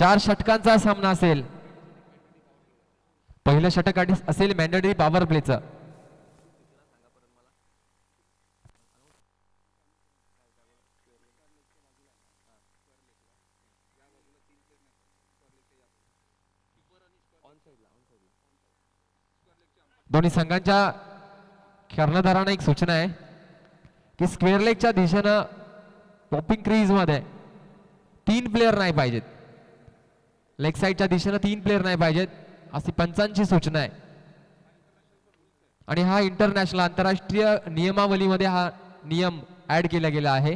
4 षटकांचा सामना असेल. पहिलं षटक असेल मॅन्डेटरी पॉवर प्लेचं. दोन्ही संघांच्या कर्णधारांना एक सूचना आहे की स्क्वेअर लेगच्या दिशेनं पॉपिंग क्रीज मध्ये 3 प्लेयर नाही पाहिजेत. लेग साइडच्या दिशेनं 3 प्लेयर नाही पाहिजेत अशी पंचांची सूचना आहे. आणि हा इंटरनॅशनल आंतरराष्ट्रीय नियमावलीमध्ये हा नियम ऍड केला गेला आहे.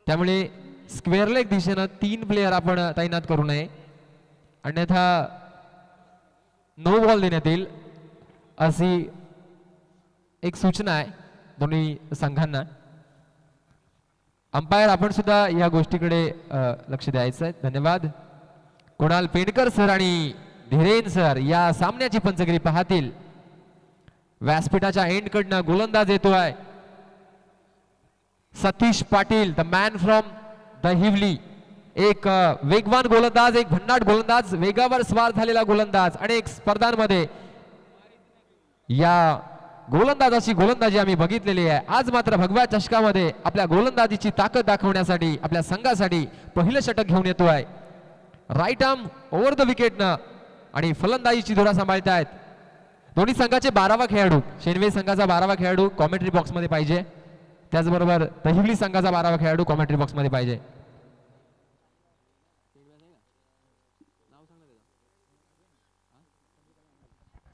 त्यामुळे स्क्वेअर लेग दिशेनं 3 प्लेयर आपण तैनात करू नये, अन्यथा नो बॉल देण्यात येईल अशी एक सूचना आहे दोन्ही संघांना. अंपायर आपण सुद्धा या गोष्टीकडे लक्ष द्यायचं आहे. धन्यवाद. कुणाल पेंडकर सर आणि धीरेन सर या सामन्याची पंचगिरी पाहतील. व्यासपीठाच्या एंड कडनं गोलंदाज येतोय Satish Patil, the man from Dahivali हिवली. एक वेगवान गोलंदाज, एक भन्नाट गोलंदाज, वेगावर स्वार झालेला गोलंदाज. अनेक स्पर्धांमध्ये या गोलंदाजाची गोलंदाजी आम्ही बघितलेली आहे. आज मात्र भगव्या चषकामध्ये आपल्या गोलंदाजीची ताकद दाखवण्यासाठी आपल्या संघासाठी पहिलं षटक घेऊन येतोय. राईट आर्म ओव्हर द विकेटनं आणि फलंदाजीची धुरा सांभाळतायत दोन्ही संघाचे 12वा खेळाडू. शेनवे संघाचा 12वा खेळाडू कॉमेंट्री बॉक्स मध्ये पाहिजे. त्याचबरोबर दहिवली संघाचा 12वा खेळाडू कॉमेंट्री बॉक्स मध्ये पाहिजे.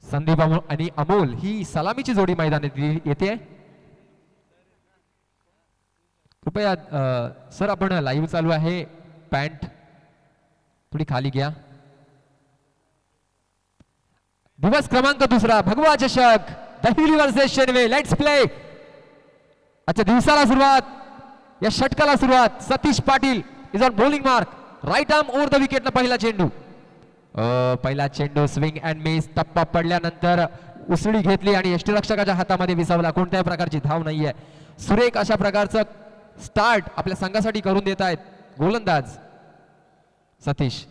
संदीप आणि अमोल ही सलामीची जोडी मैदानात येते. कृपया सर आपण लाईव्ह चालू आहे, पॅन्ट थोडी खाली घ्या. दिवस क्रमांक 2 Bhagwa Chashak Dahivali versus Shenve. Let's play. अच्छा दिवसाला सुरुवात, या षटकाला सुरुवात. Satish Patil is on bowling mark. Right arm over the wicket. पहिला चेंडू, पहिला चेंडू स्विंग अँड मिस. टप्पा पडल्यानंतर उसळी घेतली आणि यष्टीरक्षकाच्या हातामध्ये विसावला. कोणत्याही प्रकारची धाव नाहीये. सुरेख अशा प्रकारचं स्टार्ट आपल्या संघासाठी करून देत आहेत गोलंदाज Satish.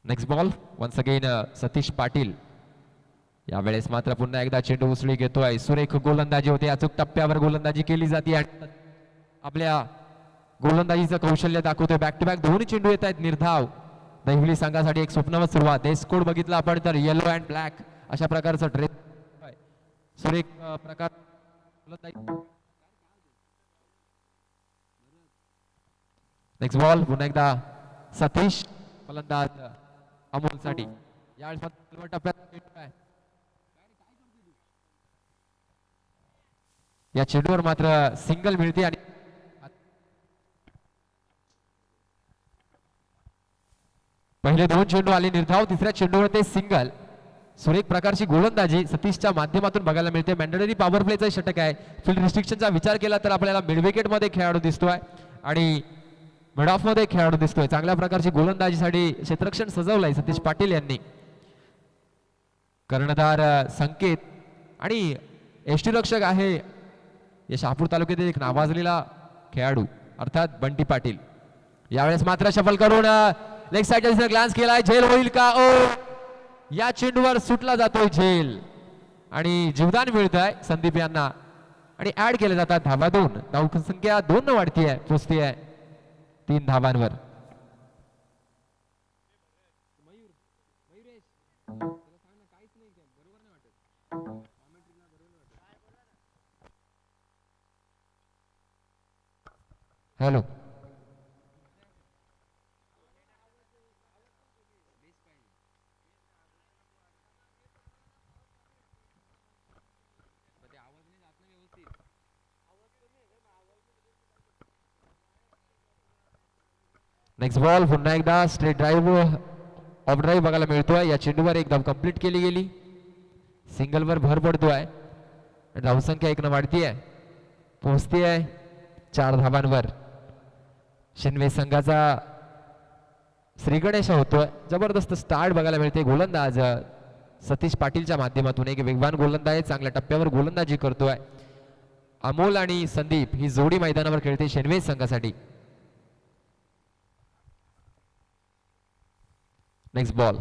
Next ball once again Satish Patil. यावेळेस मात्र पुन्हा एकदा चेंडू उसळी घेतोय. सुरेख गोलंदाजी होते. अचूक टप्प्यावर गोलंदाजी केली जाते आणि आपल्या गोलंदाजीचं कौशल्य दाखवतोय. बॅक टू बॅक दोन्ही चेंडू येत आहेत निर्धाव. दहिवली संघासाठी एक स्वप्नवत सुरुवात. ड्रेस कोड बघितला आपण तर येलो अँड ब्लॅक अशा प्रकारचं ड्रेस. सुरेख प्रकार. नेक्स्ट बॉल पुन्हा एकदा सतीश. फलंदाज अमोल साठी. यावेळेस टप्प्यात या चेंडूवर मात्र सिंगल मिळते आणि पहिले 2 चेंडू आले निर्धाव. तिसऱ्या चेंडूवर ते सिंगल. सुरेख प्रकारची गोलंदाजी सतीशच्या माध्यमातून बघायला मिळते. मॅन्डेटरी पॉवर प्लेचा षटक आहे. फील्ड रिस्ट्रिक्शनचा विचार केला तर आपल्याला मिड विकेट मध्ये खेळाडू दिसतोय आणि मिड ऑफ मध्ये खेळाडू दिसतोय. चांगल्या प्रकारची गोलंदाजीसाठी क्षेत्ररक्षण सजवलंय सतीश पाटील यांनी. कर्णधार संकेत आणि यष्टीरक्षक आहे या शहापूर तालुक्यातील एक नावाजलेला खेळाडू अर्थात बंटी पाटील. यावेळेस मात्र शफल करून लेग साइडच्या दिशेने ग्लान्स केलाय. झेल होईल का? ओ, या चेंडूवर सुटला जातोय झेल आणि जीवदान मिळत आहे संदीप यांना आणि ऍड केले जातात धावा 2. धावसंख्या 2 न वाढतीये, पोचतीये 3 धावांवर. हॅलो नेक्स्ट बॉल पुन्हा एकदा स्ट्रेट ड्राईव्ह ऑफ ड्राईव्ह बघायला मिळतोय. या चेंडूवर एकदम कंप्लीट केली गेली. सिंगल वर भर पडतोय. धावसंख्या 1 न वाढतीये, पोहोचतीये 4 धावांवर. शेनवे संघाचा श्री गणेश होतोय. जबरदस्त स्टार्ट बघायला मिळते. गोलंदाज सतीश पाटीलच्या माध्यमातून एक वेगवान गोलंदाज चांगल्या टप्प्यावर गोलंदाजी करतोय. अमोल आणि संदीप ही जोडी मैदानावर खेळते शेनवे संघासाठी. Next ball.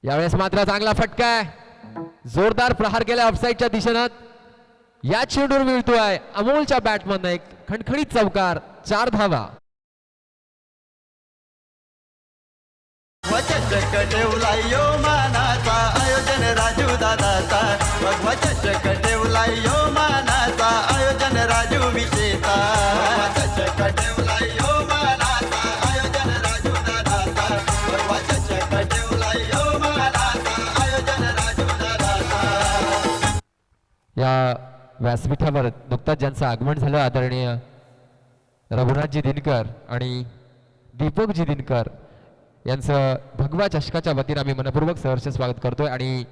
यावेळेस मात्र चांगला फटका आहे. जोरदार प्रहार केला ऑफसाईडच्या दिशेनं. या चेंडूवर मिळतोय अमोलच्या बॅटमधनं एक खणखणीत चौकार. 4 धावा. चषक ठेवला यो मानाचा आयोजन राजू दादाचा. भगवा चषक ठेवला यो मानाचा आयोजन राजू विशेषा. चषक ठेवला यो मानाचा आयोजन राजू दादाचा. भगवा चषक ठेवला यो मानाचा आयोजन राजू दादाचा. या व्यासपीठावर नुकताच ज्यांचं आगमन झालं आदरणीय रघुनाथजी दिनकर आणि दीपकजी दिनकर यांचं भगवा चषकाच्या वतीने आम्ही मनपूर्वक सहर्ष स्वागत करतोय. आणि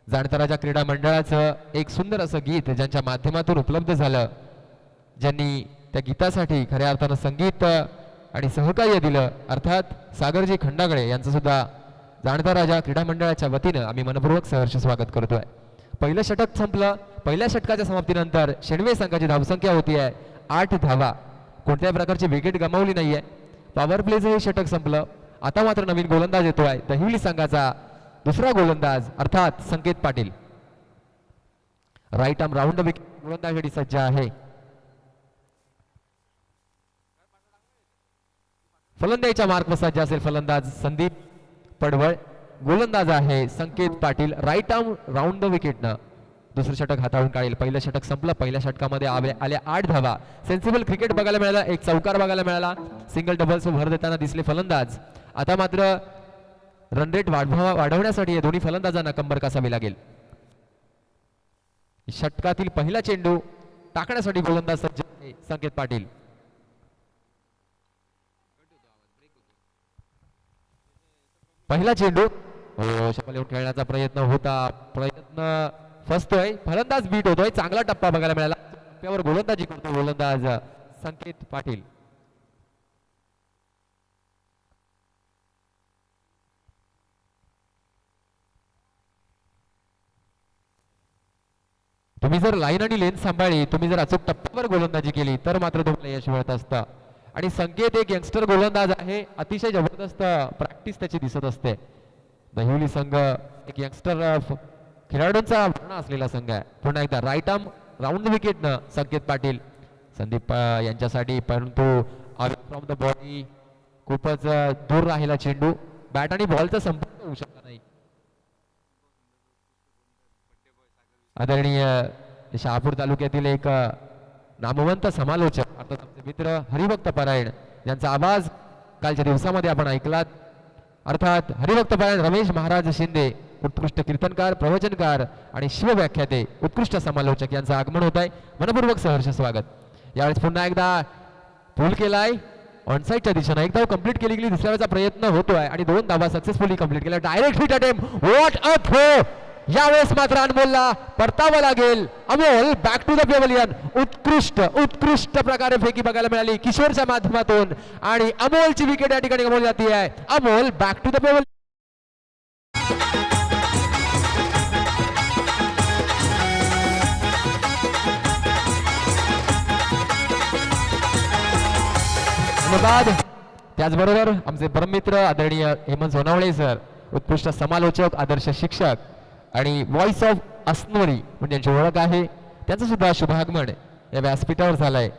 जाणता राजा क्रीडा मंडळाचं एक सुंदर असं गीत ज्यांच्या माध्यमातून उपलब्ध झालं, ज्यांनी त्या गीतासाठी खऱ्या अर्थानं संगीत आणि सहकार्य दिलं, अर्थात सागरजी खंडागळे यांचं सुद्धा जाणता राजा क्रीडा मंडळाच्या वतीनं आम्ही मनपूर्वक सहर्ष स्वागत करतोय. पहिलं षटक संपलं. पहिल्या षटकाच्या समाप्तीनंतर शेणवे संघाची धावसंख्या होती आहे 8 धावा. कोणत्याही प्रकारची विकेट गमावली नाहीये. पॉवर प्लेचं हे षटक संपलं. आता मात्र नवीन गोलंदाज येतोय दहिवली संघाचा दुसरा गोलंदाज अर्थात Sanket Patil. Right arm round the wicket गोलंदाजीसाठी सज्ज आहे. फलंदाजीच्या मार्कवर सज्ज असेल फलंदाज संदीप पडवळ. गोलंदाज आहे Sanket Patil. Right arm round the विकेटनं दुसरं षटक हाताळून काढेल. पहिलं षटक संपलं. पहिल्या षटकामध्ये आल्या 8 धावा. सेन्सिबल क्रिकेट बघायला मिळाला. एक चौकार बघायला मिळाला. सिंगल डबल्स भर देताना दिसले फलंदाज. आता मात्र रन रेट वाढवण्यासाठी या दोन्ही फलंदाजांना कंबर कसावी लागेल. षटकातील पहिला चेंडू टाकण्यासाठी गोलंदाज सज्ज आहे संकेत पाटील. पहिला चेंडू शपल येऊन खेळण्याचा प्रयत्न होता. प्रयत्न फसतोय. फलंदाज बीट होतोय. चांगला टप्पा बघायला मिळाला. टप्प्यावर गोलंदाजी करतो गोलंदाज संकेत पाटील. तुम्ही जर लाईन आणि लेन सांभाळली, तुम्ही जर अचूक टप्प्यावर गोलंदाजी केली तर मात्र तुम्हाला यश मिळत असतं. आणि संकेत एक यंगस्टर गोलंदाज आहे. अतिशय जबरदस्त प्रॅक्टिस त्याची दिसत असते. दहिवली संघ एक यंगस्टर खेळाडूंचा भरणा असलेला संघ आहे. पुन्हा एकदा राईट आर्म राऊंड विकेटनं संकेत पाटील. संदीप यांच्यासाठी परंतु फ्रॉम द बॉडी खूपच दूर राहिला चेंडू. बॅट आणि बॉलचा संपर्क होऊ शकला नाही. आदरणीय शहापूर तालुक्यातील एक नामवंत समालोचक अर्थात आमचे मित्र हरिभक्त पारायण यांचा आवाज कालच्या दिवसामध्ये आपण ऐकलात. अर्थात हरिभक्त पारायण रमेश महाराज शिंदे उत्कृष्ट कीर्तनकार, प्रवचनकार आणि शिवव्याख्याते, उत्कृष्ट समालोचक यांचं आगमन होत आहे. मनपूर्वक सहर्ष स्वागत. यावेळेस पुन्हा एकदा पूल केलाय ऑनसाईडच्या दिशेने. एक धाव कंप्लीट केली गेली. दुसऱ्या वेळेचा प्रयत्न होतोय आणि 2 धावा सक्सेसफुली कंप्लीट केल्या. Direct hit attempt. What a throw. यावेळेस मात्र अनमोलला परतावं लागेल. Amol back to the pavilion. उत्कृष्ट प्रकारे फेकी बघायला मिळाली किशोरच्या माध्यमातून आणि अमोलची विकेट या ठिकाणी गमावली जाते आहे. Amol back to the pavilion. धन्यवाद. त्याचबरोबर आमचे परममित्र आदरणीय हेमंत सोनावळे सर, उत्कृष्ट समालोचक, आदर्श शिक्षक आणि व्हॉइस ऑफ असनवरी म्हणजे त्यांची ओळख आहे. त्यांचं सुद्धा शुभागमन या व्यासपीठावर झालंय.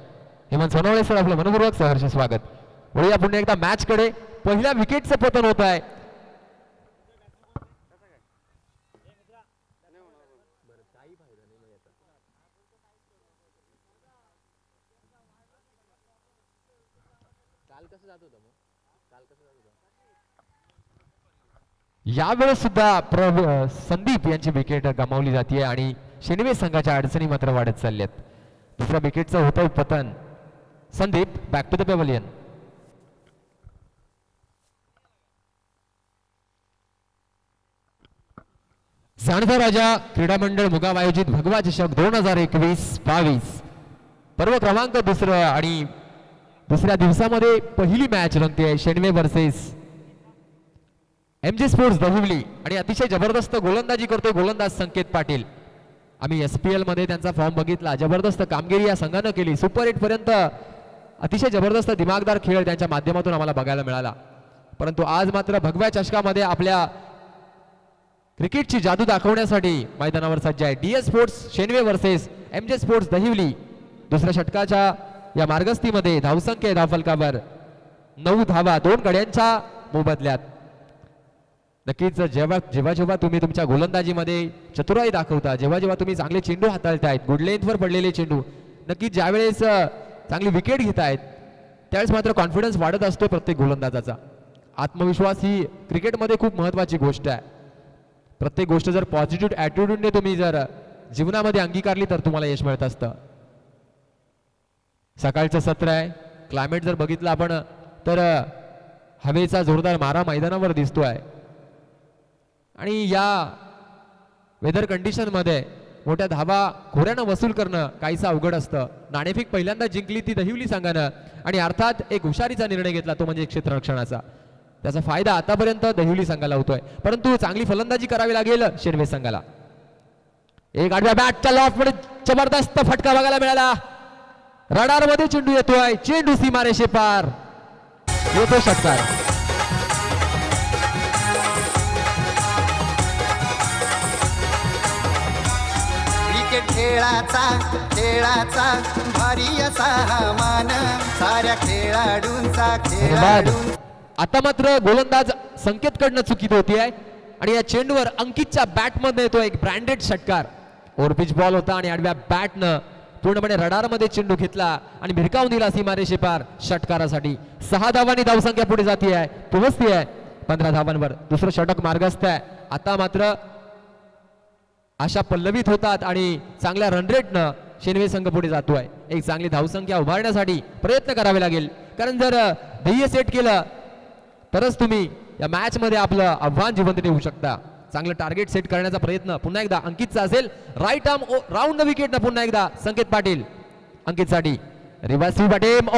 हेमंत सोनावळे सर आपलं मनपूर्वक सहर्ष स्वागत. वळूया पुन्हा एकदा मॅच कडे. पहिल्या विकेटचं पतन होत आहे. यावेळेस सुद्धा संदीप यांची विकेट गमावली जाते आणि शेनवे संघाच्या अडचणी मात्र वाढत चालल्यात. दुसऱ्या विकेटचं होतं पतन. Sandeep back to the pavilion. जाणता राजा क्रीडा मंडळ मुगाव आयोजित भगवा चषक 2021-22 पर्व क्रमांक 2 आणि दुसऱ्या दिवसामध्ये पहिली मॅच रंगते शेणवे वर्सेस MJ स्पोर्ट्स दहिवली आणि अतिशय जबरदस्त गोलंदाजी करतोय गोलंदाज संकेत पाटील. आम्ही SPL मध्ये त्यांचा फॉर्म बघितला, जबरदस्त कामगिरी या संघानं केली. सुपर 8 पर्यंत अतिशय जबरदस्त दिमागदार खेळ त्यांच्या माध्यमातून आम्हाला बघायला मिळाला. परंतु आज मात्र भगव्या चषकामध्ये आपल्या क्रिकेटची जादू दाखवण्यासाठी मैदानावर सज्ज आहे DS sports Shenve versus MJ sports Dahivali. दुसऱ्या षटकाच्या या मार्गस्थीमध्ये धावसंख्या धावफलकावर 9 धावा 2 गड्यांच्या मोबदल्यात. नक्कीच जेव्हा जेव्हा जेव्हा तुम्ही तुमच्या गोलंदाजीमध्ये चतुराई दाखवता, जेव्हा जेव्हा तुम्ही चांगले चेंडू हाताळतायत, गुड लेंथवर पडलेले चेंडू, नक्कीच ज्यावेळेस चांगली विकेट घेतायत त्यावेळेस मात्र कॉन्फिडन्स वाढत असतो प्रत्येक गोलंदाजाचा. आत्मविश्वास ही क्रिकेटमध्ये खूप महत्त्वाची गोष्ट आहे. प्रत्येक गोष्ट जर पॉझिटिव्ह ॲटिट्यूडने तुम्ही जर जीवनामध्ये अंगीकारली तर तुम्हाला यश मिळत असतं. सकाळचं सत्र आहे, क्लायमेट जर बघितलं आपण तर हवेचा जोरदार मारा मैदानावर दिसतोय आणि या वेदर कंडिशनमध्ये मोठ्या धावा खोऱ्यानं वसूल करणं काहीसं अवघड असतं. नाणेफेक पहिल्यांदा जिंकली ती दहिवली संघानं आणि अर्थात एक हुशारीचा निर्णय घेतला तो म्हणजे क्षेत्ररक्षणाचा. त्याचा फायदा आतापर्यंत दहिवली संघाला होतोय, परंतु चांगली फलंदाजी करावी लागेल शेरवे संघाला. एक आडव्या बॅटच्या लॉफ्टमध्ये जबरदस्त फटका बघायला मिळाला. रडार मध्ये चेंडू येतोय, चेंडू सीमारेषे पार, येतो षटकार. खेळाचा भारी असा मान साऱ्या खेळाडूंचा खेळाडू. आता मात्र गोलंदाज संकेतकडनं चुकीत होती आहे आणि या चेंडूवर अंकितच्या बॅटमध्ये येतो एक ब्रँडेड षटकार. ओव्हरपिच बॉल होता आणि आडव्या बॅटनं पूर्णपणे रडारमध्ये चेंडू घेतला आणि भिरकावून दिला सीमारेषे पार षटकारासाठी. 6 धावांनी धावसंख्या पुढे जाती आहे, पोहोचती आहे 15 धावांवर. दुसरं षटक मार्गस्थ आहे. आता मात्र आशा पल्लवित होतात आणि चांगल्या रनरेटनं शेनवे संघ पुढे जातोय. एक चांगली धावसंख्या उभारण्यासाठी प्रयत्न करावे लागेल, कारण जर ध्येय सेट केलं तरच तुम्ही या मॅच मध्ये आपलं आव्हान जिवंत ठेवू शकता. चांगलं टार्गेट सेट करण्याचा प्रयत्न पुन्हा एकदा अंकितचा असेल. Right arm round the wicket न पुन्हा एकदा संकेत पाटील अंकितसाठी. रिव्हर्स बॅटेम,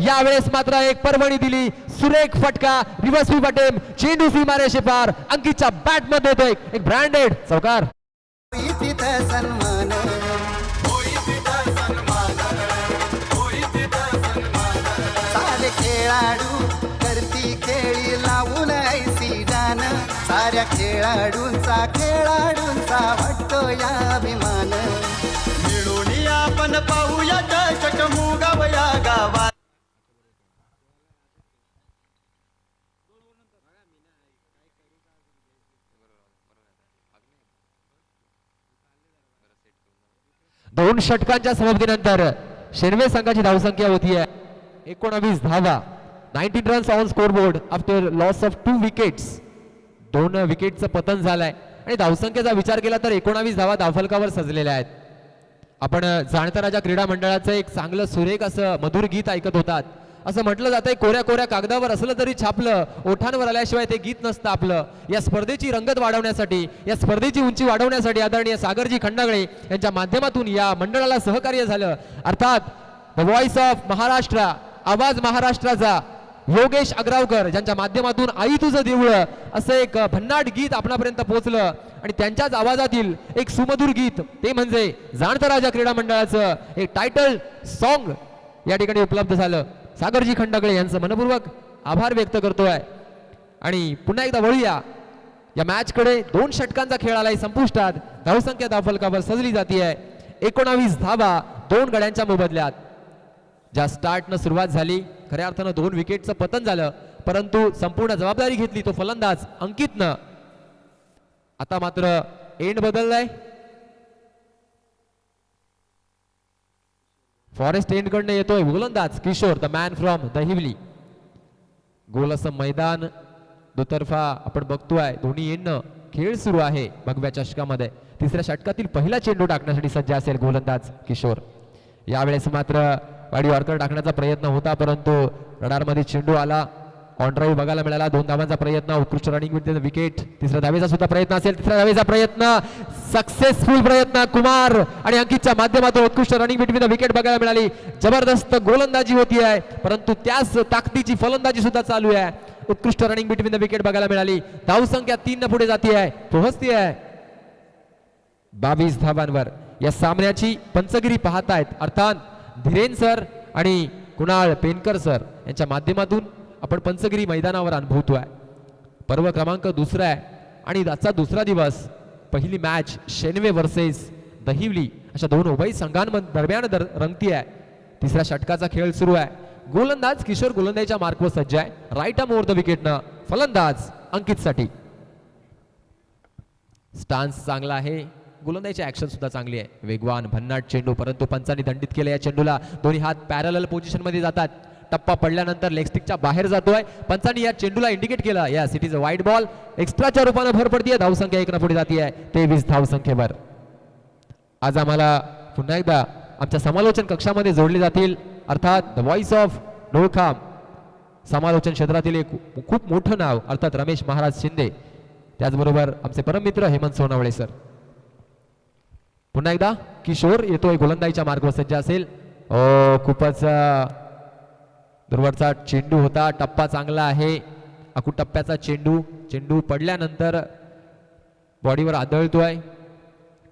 यावेळेस मात्र एक पर्वणी दिली, सुरेख फटका, रिव्हर्स बॅटेम, चेंडू सीमारेषे पार, अंकितच्या बॅट मध्ये येतोय एक ब्रँडेड चौकार. सन्मान सारे खेळाडू करती खेळी लावून ऐसी जान, साऱ्या खेळाडूंचा वाटतो या अभिमान. मिळून आपण पाहूया चषक मुगाव या गावात. दोन षटकांच्या समाप्तीनंतर शेनवे संघाची धावसंख्या होती आहे 19 धावा. 19 runs on scoreboard after loss of 2 wickets. 2 विकेटचं पतन झालंय आणि धावसंख्येचा विचार केला तर 19 धावा धावफलकावर सजलेल्या आहेत. आपण जाणता राजा क्रीडा मंडळाचं एक चांगलं सुरेख असं मधुर गीत ऐकत होतात. असं म्हटलं जातंय, कोऱ्या कोऱ्या कागदावर असलं तरी छापलं, ओठांवर आल्याशिवाय ते गीत नसतं आपलं. या स्पर्धेची रंगत वाढवण्यासाठी, या स्पर्धेची उंची वाढवण्यासाठी आदरणीय सागरजी खंडागळे यांच्या माध्यमातून या मंडळाला सहकार्य झालं. अर्थात द व्हॉइस ऑफ महाराष्ट्र, आवाज महाराष्ट्राचा योगेश अग्रावकर ज्यांच्या माध्यमातून आई तुझं देऊळ असं एक भन्नाट गीत आपणापर्यंत पोहोचलं आणि त्यांच्याच आवाजातील एक सुमधुर गीत ते म्हणजे जाणता राजा क्रीडा मंडळाचं एक टायटल सॉन्ग या ठिकाणी उपलब्ध झालं. सागरजी खंडागळे यांचं मनपूर्वक आभार व्यक्त करतोय. आणि पुन्हा एकदा वळूया या मॅच कडे. 2 षटकांचा खेळ आलाय संपुष्टात. धावसंख्या धावफलकावर सजली जाती आहे 19 धावा 2 गड्यांच्या मोबदल्यात. ज्या स्टार्टनं सुरुवात झाली, खऱ्या अर्थानं 2 विकेटचं पतन झालं, परंतु संपूर्ण जबाबदारी घेतली तो फलंदाज अंकितनं. आता मात्र एंड बदललाय. फॉरेस्ट एंड कडनं येतोय गोलंदाज Kishore, the man from Dahivali. गोल असं मैदान दुतर्फा आपण बघतोय. दोन्ही एंडनं खेळ सुरू आहे भगव्या चषकामध्ये. तिसऱ्या षटकातील पहिला चेंडू टाकण्यासाठी सज्ज असेल गोलंदाज किशोर. यावेळेस मात्र वाडी वॉर्कर टाकण्याचा प्रयत्न होता, परंतु रडारमध्ये चेंडू आला ऑन ड्राईव्ह बघायला मिळाला. 2 धावांचा प्रयत्न, उत्कृष्ट रनिंग विथ विकेट. तिसऱ्या धावेचा सुद्धा प्रयत्न असेल, तिसऱ्या धावेचा प्रयत्न, सक्सेसफुल प्रयत्न. कुमार आणि अंकितच्या माध्यमातून उत्कृष्ट रनिंग बिटवीन द विकेट बघायला मिळाली. जबरदस्त गोलंदाजी होती आहे, परंतु त्याच ताकदीची फलंदाजी सुद्धा चालू आहे. उत्कृष्ट रनिंग बिटवीन द विकेट बघायला मिळाली. धावसंख्या 3 न पुढे जाते आहे, पोहोचते आहे 22 धावांवर. या सामन्याची पंचगिरी पाहतायत, अर्थात धीरेन सर आणि कुणाल पेनकर सर यांच्या माध्यमातून आपण पंचगिरी मैदानावर अनुभवतोय. पर्व क्रमांक 2 आहे आणि आजचा दुसरा दिवस. पहिली मॅच शेनवे वर्सेस दहिवली अशा 2 उभय संघांदरम्यान रंगती आहे. तिसऱ्या षटकाचा खेळ सुरू आहे. गोलंदाज किशोर गोलंदाजीच्या मार्कवर सज्ज आहे. राईट आर्म ओव्हर द विकेटनं फलंदाज अंकितसाठी. स्टान्स चांगला आहे, गोलंदाजीची ऍक्शन सुद्धा चांगली आहे. वेगवान भन्नाट चेंडू, परंतु पंचांनी दंडित केले या चेंडूला. दोन्ही हात पॅरलल पोझिशन मध्ये जातात. टप्पा पडल्यानंतर लेग स्टिकच्या बाहेर जातोय. पंचांनी या चेंडूला इंडिकेट केलं. Yes, it is a wide ball. एक्स्ट्राच्या रूपाने भर पडतीये. धावसंख्या 1 न पुढे जातीये 23 धावसंख्येवर. आज आम्हाला पुन्हा एकदा आमच्या समालोचन कक्षामध्ये जोडले जातील, अर्थात द व्हॉइस ऑफ डोळखाम समालोचन क्षेत्रातील एक खूप मोठं नाव, अर्थात रमेश महाराज शिंदे. त्याचबरोबर आमचे परममित्र हेमंत सोनावळे सर. पुन्हा एकदा किशोर येतोय, गोलंदाजीच्या मार्गावर सज्ज असेल. खूपच दुर्वरचा चेंडू होता. टप्पा चांगला आहे, अकूट टप्प्याचा चेंडू. चेंडू पडल्यानंतर बॉडीवर आदळतोय.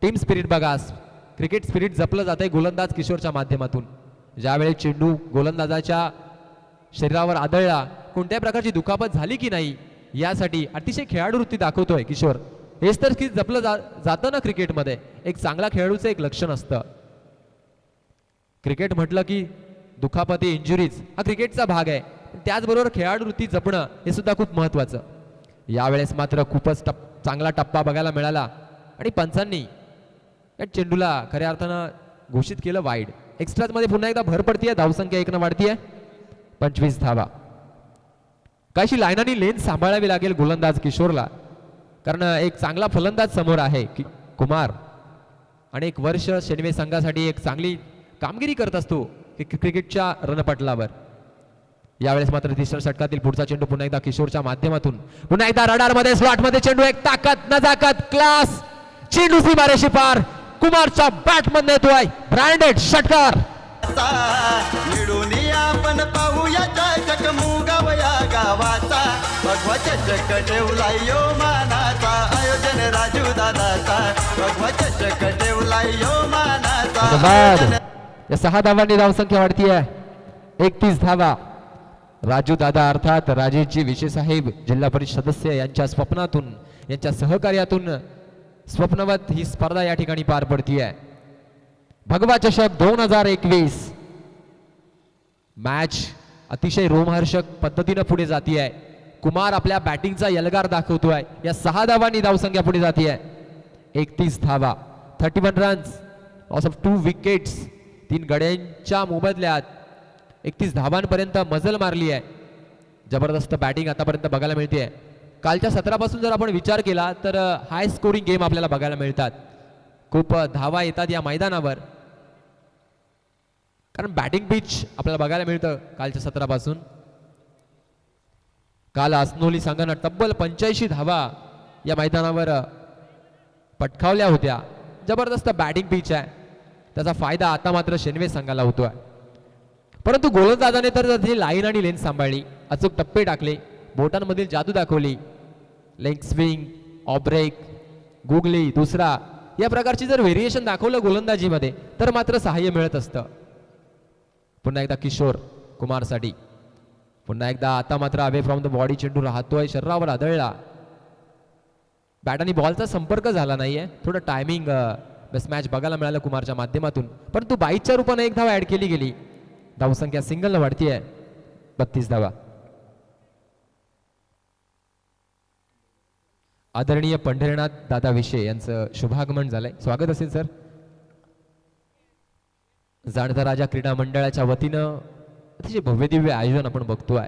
टीम स्पिरिट बघा, क्रिकेट स्पिरिट जपलं जात आहे गोलंदाज किशोरच्या माध्यमातून. ज्यावेळी चेंडू गोलंदाजाच्या शरीरावर आदळला, कोणत्याही प्रकारची दुखापत झाली की नाही यासाठी अतिशय खेळाडू वृत्ती दाखवतोय किशोर. हेच तर की जपलं जातं ना क्रिकेटमध्ये. एक चांगला खेळाडूचं एक लक्षण असतं. क्रिकेट म्हटलं की दुखापती, इंजुरीज हा क्रिकेटचा भाग आहे. त्याचबरोबर खेळाडू वृत्ती जपणं हे सुद्धा खूप महत्वाचं. यावेळेस मात्र खूपच चांगला टप्पा बघायला मिळाला आणि पंचांनी या चेंडूला खऱ्या अर्थानं घोषित केलं वाईड. एक्स्ट्राज मध्ये पुन्हा एकदा भर पडतीये. धावसंख्या 1 न वाढतीये 25 धावा. काहीशी लाईनानी लेन सांभाळावी लागेल गोलंदाज किशोरला, कारण एक चांगला फलंदाज समोर आहे कुमार. अनेक वर्ष शेनवे संघासाठी एक चांगली कामगिरी करत असतो क्रिकेटच्या रणपटलावर. यावेळेस मात्र तिसऱ्या षटकातील पुढचा चेंडू पुन्हा एकदा किशोरच्या माध्यमातून. पुन्हा एकदा रडार मध्ये, स्लॉट मध्ये चेंडू. एक ताकद, नजाकत, क्लास. चेंडू सीमारेषे पार. कुमारच्या बॅट मध्ये येतोय ब्रँडेड षटकार. मिळून आपण पाहूया चषक मुगावया गावाचा. भगवा चषक ठेवलाय यो मानाचा, आयोजन राजू दादाचा. भगवा चषक ठेवलाय यो मानाचा. या 6 धावांनी धावसंख्या वाढतीये 31 धावा. राजू दादा अर्थात राजेशजी विशे साहेब जिल्हा परिषद सदस्य यांच्या स्वप्नातून, यांच्या सहकार्यातून स्वप्नवत ही स्पर्धा या ठिकाणी पार पडतीये. भगवा चषक 2021 मॅच अतिशय रोमहर्षक पद्धतीने पुढे जातीये. कुमार आपल्या बॅटिंगचा यलगार दाखवतोय. या 6 धावांनी धावसंख्या पुढे जातीये 31 धावा. 31 रन्स, लॉस ऑफ 2 विकेट्स. 3 गड्यांच्या मोबदल्यात 31 धावांपर्यंत मजल मारली आहे. जबरदस्त बॅटिंग आतापर्यंत बघायला मिळते. कालच्या सत्रापासून जर आपण विचार केला तर हाय स्कोरिंग गेम आपल्याला बघायला मिळतात. खूप धावा येतात या मैदानावर, कारण बॅटिंग पिच आपल्याला बघायला मिळतं कालच्या सत्रापासून. काल आसनोली संघानं तब्बल 85 धावा या मैदानावर पटकावल्या होत्या. जबरदस्त बॅटिंग पिच आहे, त्याचा फायदा आता मात्र शेनवे संघाला होतोय. परंतु गोलंदाजाने तर लाईन आणि लेन सांभाळली, अचूक टप्पे टाकले, बोटांमधील जादू दाखवली. Leg swing, off break, googly, doosra या प्रकारची जर व्हेरिएशन दाखवलं गोलंदाजीमध्ये तर मात्र सहाय्य मिळत असतं. पुन्हा एकदा किशोर कुमारसाठी. पुन्हा एकदा आता मात्र अवे फ्रॉम द बॉडी चेंडू राहतोय, शरीरावर आदळला. बॅट आणि बॉलचा संपर्क झाला नाहीये. थोडं टायमिंग मिसमॅच बघायला मिळालं कुमारच्या माध्यमातून, परंतु 22च्या रूपाने 1 धावा ऍड केली गेली. धावसंख्या सिंगल न वाढतीये 32 धावा. आदरणीय पंढरीनाथ दादा विशे यांचं शुभागमन झालंय. स्वागत असेल सर. जाणता राजा क्रीडा मंडळाच्या वतीनं अतिशय भव्य दिव्य आयोजन आपण बघतोय.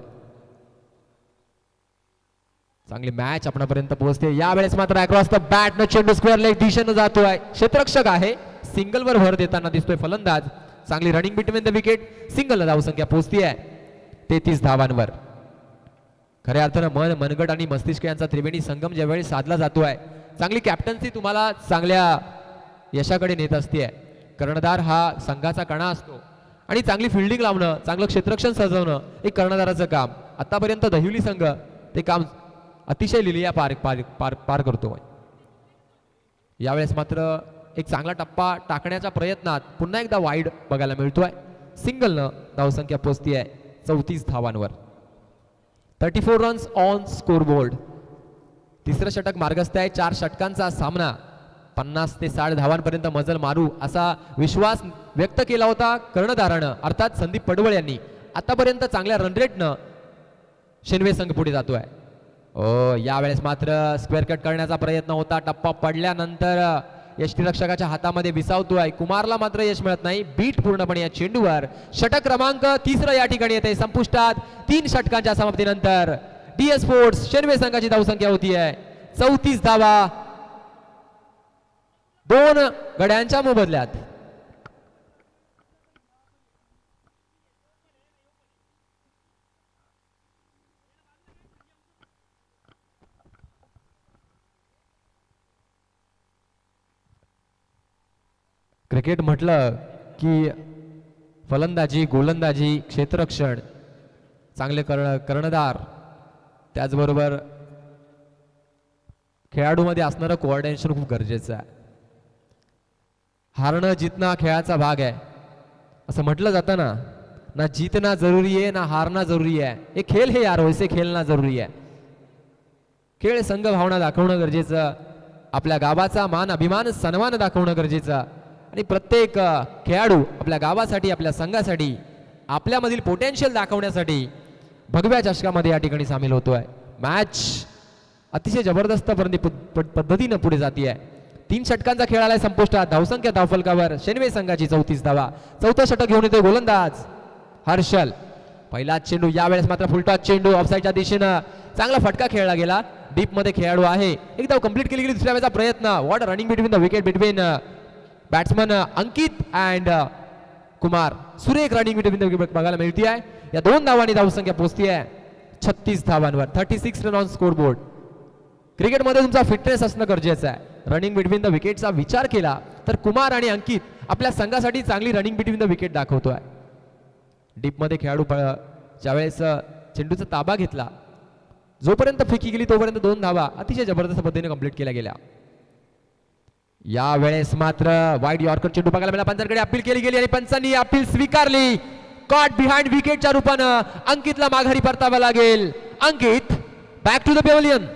चांगली मॅच आपणापर्यंत पोहोचते. यावेळेस मात्र अक्रॉस द बॅट न चेंडू स्क्वेअर लेग दिशेनं जातोय. क्षेत्ररक्षक आहे, सिंगल वर भर देताना दिसतोय फलंदाज. चांगली running between the wicket. Single धावसंख्या पोहोचतीये 33 धावांवर. खऱ्या अर्थानं मनगट आणि मस्तिष्क यांचा त्रिवेणी संगम ज्यावेळी साधला जातोय, चांगली कॅप्टन्सी तुम्हाला चांगल्या यशाकडे नेत असते. कर्णधार हा संघाचा कणा असतो आणि चांगली फिल्डिंग लावणं, चांगलं क्षेत्ररक्षण सजवणं हे कर्णधाराचं काम. आतापर्यंत दहिवली संघ ते काम अतिशय लिलिया पार करतो. यावेळेस मात्र एक चांगला टप्पा टाकण्याच्या प्रयत्नात पुन्हा एकदा वाईड बघायला मिळतोय. सिंगलनं धावसंख्या पोहोचती आहे 34 धावांवर. 34 रन्स ऑन स्कोरबोर्ड. तिसरं षटक मार्गस्थ आहे. 4 षटकांचा सामना. 50 ते 60 धावांपर्यंत मजल मारू असा विश्वास व्यक्त केला होता कर्णधारानं, अर्थात संदीप पडवळ यांनी. आतापर्यंत चांगल्या रनरेटनं शेनवे संघ पुढे जातोय. यावेळेस मात्र स्क्वेअर कट करण्याचा प्रयत्न होता. टप्पा पडल्यानंतर यष्टीरक्षकाच्या हातामध्ये विसावतोय. कुमारला मात्र यश मिळत नाही. बीट पूर्णपणे या चेंडूवर. षटक क्रमांक 3 या ठिकाणी येते संपुष्टात. 3 षटकांच्या समाप्तीनंतर DS स्पोर्ट्स शेनवे संघाची धावसंख्या होती आहे 34 धावा 2 गड्यांच्या मोबदल्यात. क्रिकेट म्हटलं की फलंदाजी, गोलंदाजी, क्षेत्ररक्षण, चांगले कर्णधार, त्याचबरोबर खेळाडूमध्ये असणारं कोऑर्डिनेशन खूप गरजेचं आहे. हारणं जितना खेळाचा भाग आहे असं म्हटलं जातं ना. ना जीतना जरूरी आहे ना हारना जरूरी आहे. ये खेळ है यार, वैसे खेळना जरूरी आहे. खेळ संघ भावना दाखवणं गरजेचं. आपल्या गावाचा मान अभिमान सन्मान दाखवणं गरजेचं. आणि प्रत्येक खेळाडू आपल्या गावासाठी, आपल्या संघासाठी, आपल्यामधील पोटेन्शियल दाखवण्यासाठी भगव्या चषकामध्ये या ठिकाणी सामील होतोय. मॅच अतिशय जबरदस्त पद्धतीनं पुढे जाते आहे. 3 षटकांचा खेळ आलाय संपुष्टात. धावसंख्या धावफलकावर शेनवे संघाची 34 धावा. 4थं षटक घेऊन येतोय गोलंदाज हर्षल. पहिला चेंडू. यावेळेस मात्र फुलटॉस चेंडू ऑफसाईडच्या दिशेनं. चांगला फटका खेळला गेला. डीप मध्ये खेळाडू आहे. एक धाव कंप्लीट केली गेली. दुसऱ्या वेळेचा प्रयत्न. What running between the wicket between batsman Ankit and Kumar. सुरेख रनिंग बिटवीन द विकेट बघायला मिळते आहे. या 2 धावांनी धावसंख्या पोहोचती आहे 36 धावांवर. 36 रन ऑन स्कोरबोर्ड. क्रिकेटमध्ये तुमचा फिटनेस असणं गरजेचं आहे. रनिंग बिटवीन द विकेटचा विचार केला तर कुमार आणि अंकित आपल्या संघासाठी चांगली रनिंग बिटवीन द विकेट दाखवतोय. डीपमध्ये खेळाडू ज्यावेळेस चेंडूचा ताबा घेतला, जोपर्यंत फेकी गेली तोपर्यंत 2 धावा अतिशय जबरदस्त पद्धतीने कंप्लीट केल्या गेल्या. यावेळेस मात्र वाईड यॉर्कर चेंडू बघायला मिळाला. पंचांकडे अपील केली गेली आणि पंचांनी अपील स्वीकारली. कॉट बिहाइंड विकेटच्या रूपानं अंकितला माघारी परतावा लागेल. अंकित बॅक टू द पेव्हिलियन.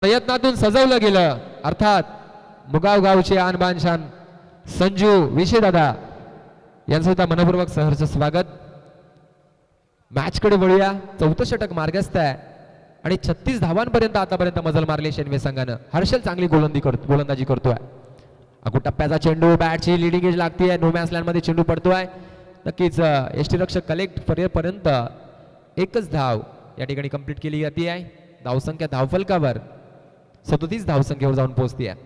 प्रयत्नातून सजवलं गेलं. अर्थात मुगाव गावचे आणबान शान संजू विशेदादा यांचं सुद्धा मनपूर्वक सहर्ष स्वागत. मॅच कडे वळूया. 4थं षटक मार्गस्थ आहे आणि 36 धावांपर्यंत आतापर्यंत मजल मारली शेनवे संघानं. हर्षल चांगली गोलंदाजी करतोय. अगो टप्प्याचा चेंडू. बॅटची लिडिंग एज लागतीये. नो मॅन्स लँड मध्ये चेंडू पडतोय. नक्कीच यष्टीरक्षक कलेक्ट पर्यंत 1च धाव या ठिकाणी कंप्लीट केली जाते आहे. धावसंख्या धावफलकावर 37 धावसंख्येवर जाऊन पोहोचते आहे.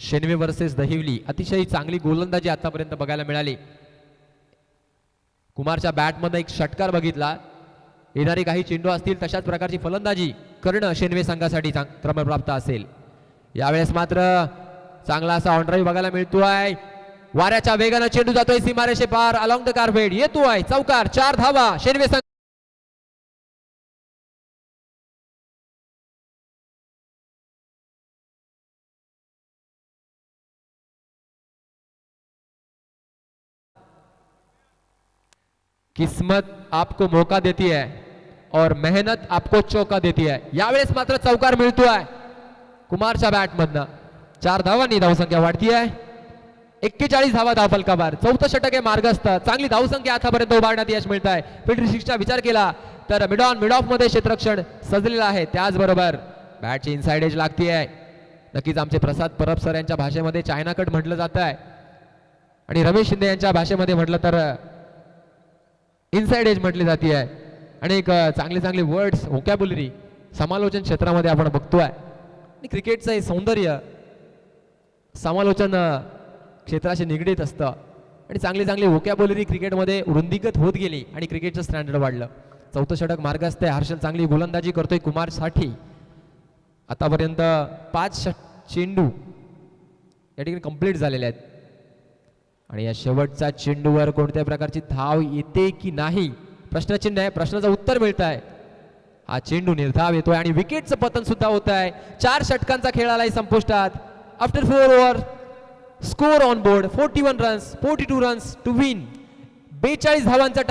शेनवे वर्सेस दहिवली. अतिशय चांगली गोलंदाजी आतापर्यंत बघायला मिळाली. कुमारच्या बॅटमध्ये एक षटकार बघितला. येणारे काही चेंडू असतील तशाच प्रकारची फलंदाजी करणं शेनवे संघासाठी क्रमप्राप्त असेल. यावेळेस मात्र चांगला असा ऑनड्राईव्ह बघायला मिळतोय. वाऱ्याच्या वेगानं चेंडू जातोय सीमारेषे पार. अलॉंग द कार्पेट येतोय चौकार. 4 धावा शेनवे संघ. किस्मत आपको मौका देती है और मेहनत आपको चौका देती है. यावेळेस मात्र चौकार मिळतोय कुमारच्या बॅटमधनं. 4 धावांनी धावसंख्या वाढती आहे. 41 धावा धावफलकावर. चौथं षटक आहे मार्गस्थ. चांगली धावसंख्या आतापर्यंत उभारण्यात यश मिळत आहे. फिल्ड सिक्सचा विचार केला तर मिड ऑन मिड ऑफ मध्ये क्षेत्ररक्षण सजलेलं आहे. त्याचबरोबर बॅटची इनसाइड एज लागतीये. नक्कीच आमचे प्रसाद परब सर यांच्या भाषेमध्ये चायना कट म्हटलं जात आहे आणि रमेश शिंदे यांच्या भाषेमध्ये म्हटलं तर इनसाइड एज म्हटली जाते आहे. आणि एक चांगले चांगले वर्ड्स व्होकॅब्युलरी समालोचन क्षेत्रामध्ये आपण बघतोय. आणि क्रिकेटचं हे सौंदर्य समालोचन क्षेत्राशी निगडीत असतं आणि चांगली चांगली व्होकॅब्युलरी क्रिकेटमध्ये वृद्धिगत होत गेली आणि क्रिकेटचं स्टँडर्ड वाढलं. चौथं षटक मार्गस्थ आहे. हर्षल चांगली गोलंदाजी करतोय. कुमार साठी आतापर्यंत 5 चेंडू या ठिकाणी कंप्लीट झालेले आहेत आणि या शेवटच्या चेंडूवर कोणत्या प्रकारची धाव येते की नाही प्रश्नचिन्ह आहे. प्रश्नाचं उत्तर मिळत आहे. हा चेंडू निर्धाव येतोय आणि विकेटचं पतन सुद्धा होत आहे. 4 षटकांचा खेळ आलाय संपुष्टात. After 4 over score on board 41 runs 42 runs to win. 42 धावांचं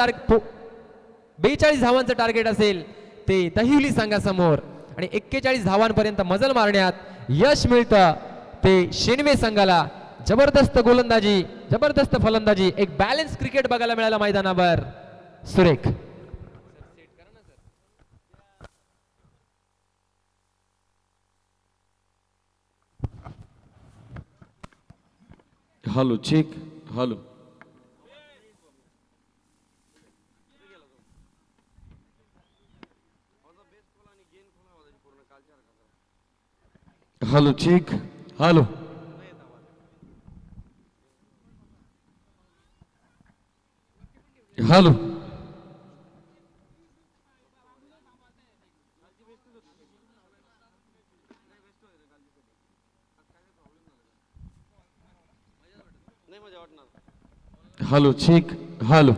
टार्गेट असेल ते दहिवली संघासमोर आणि 41 धावांपर्यंत मजल मारण्यात यश मिळतं ते शेनवे संघाला. जबरदस्त गोलंदाजी जबरदस्त फलंदाजी एक बॅलन्स क्रिकेट बघायला मिळालं मैदानावर. सुरेख hello check hello hello check hello hello hello check hello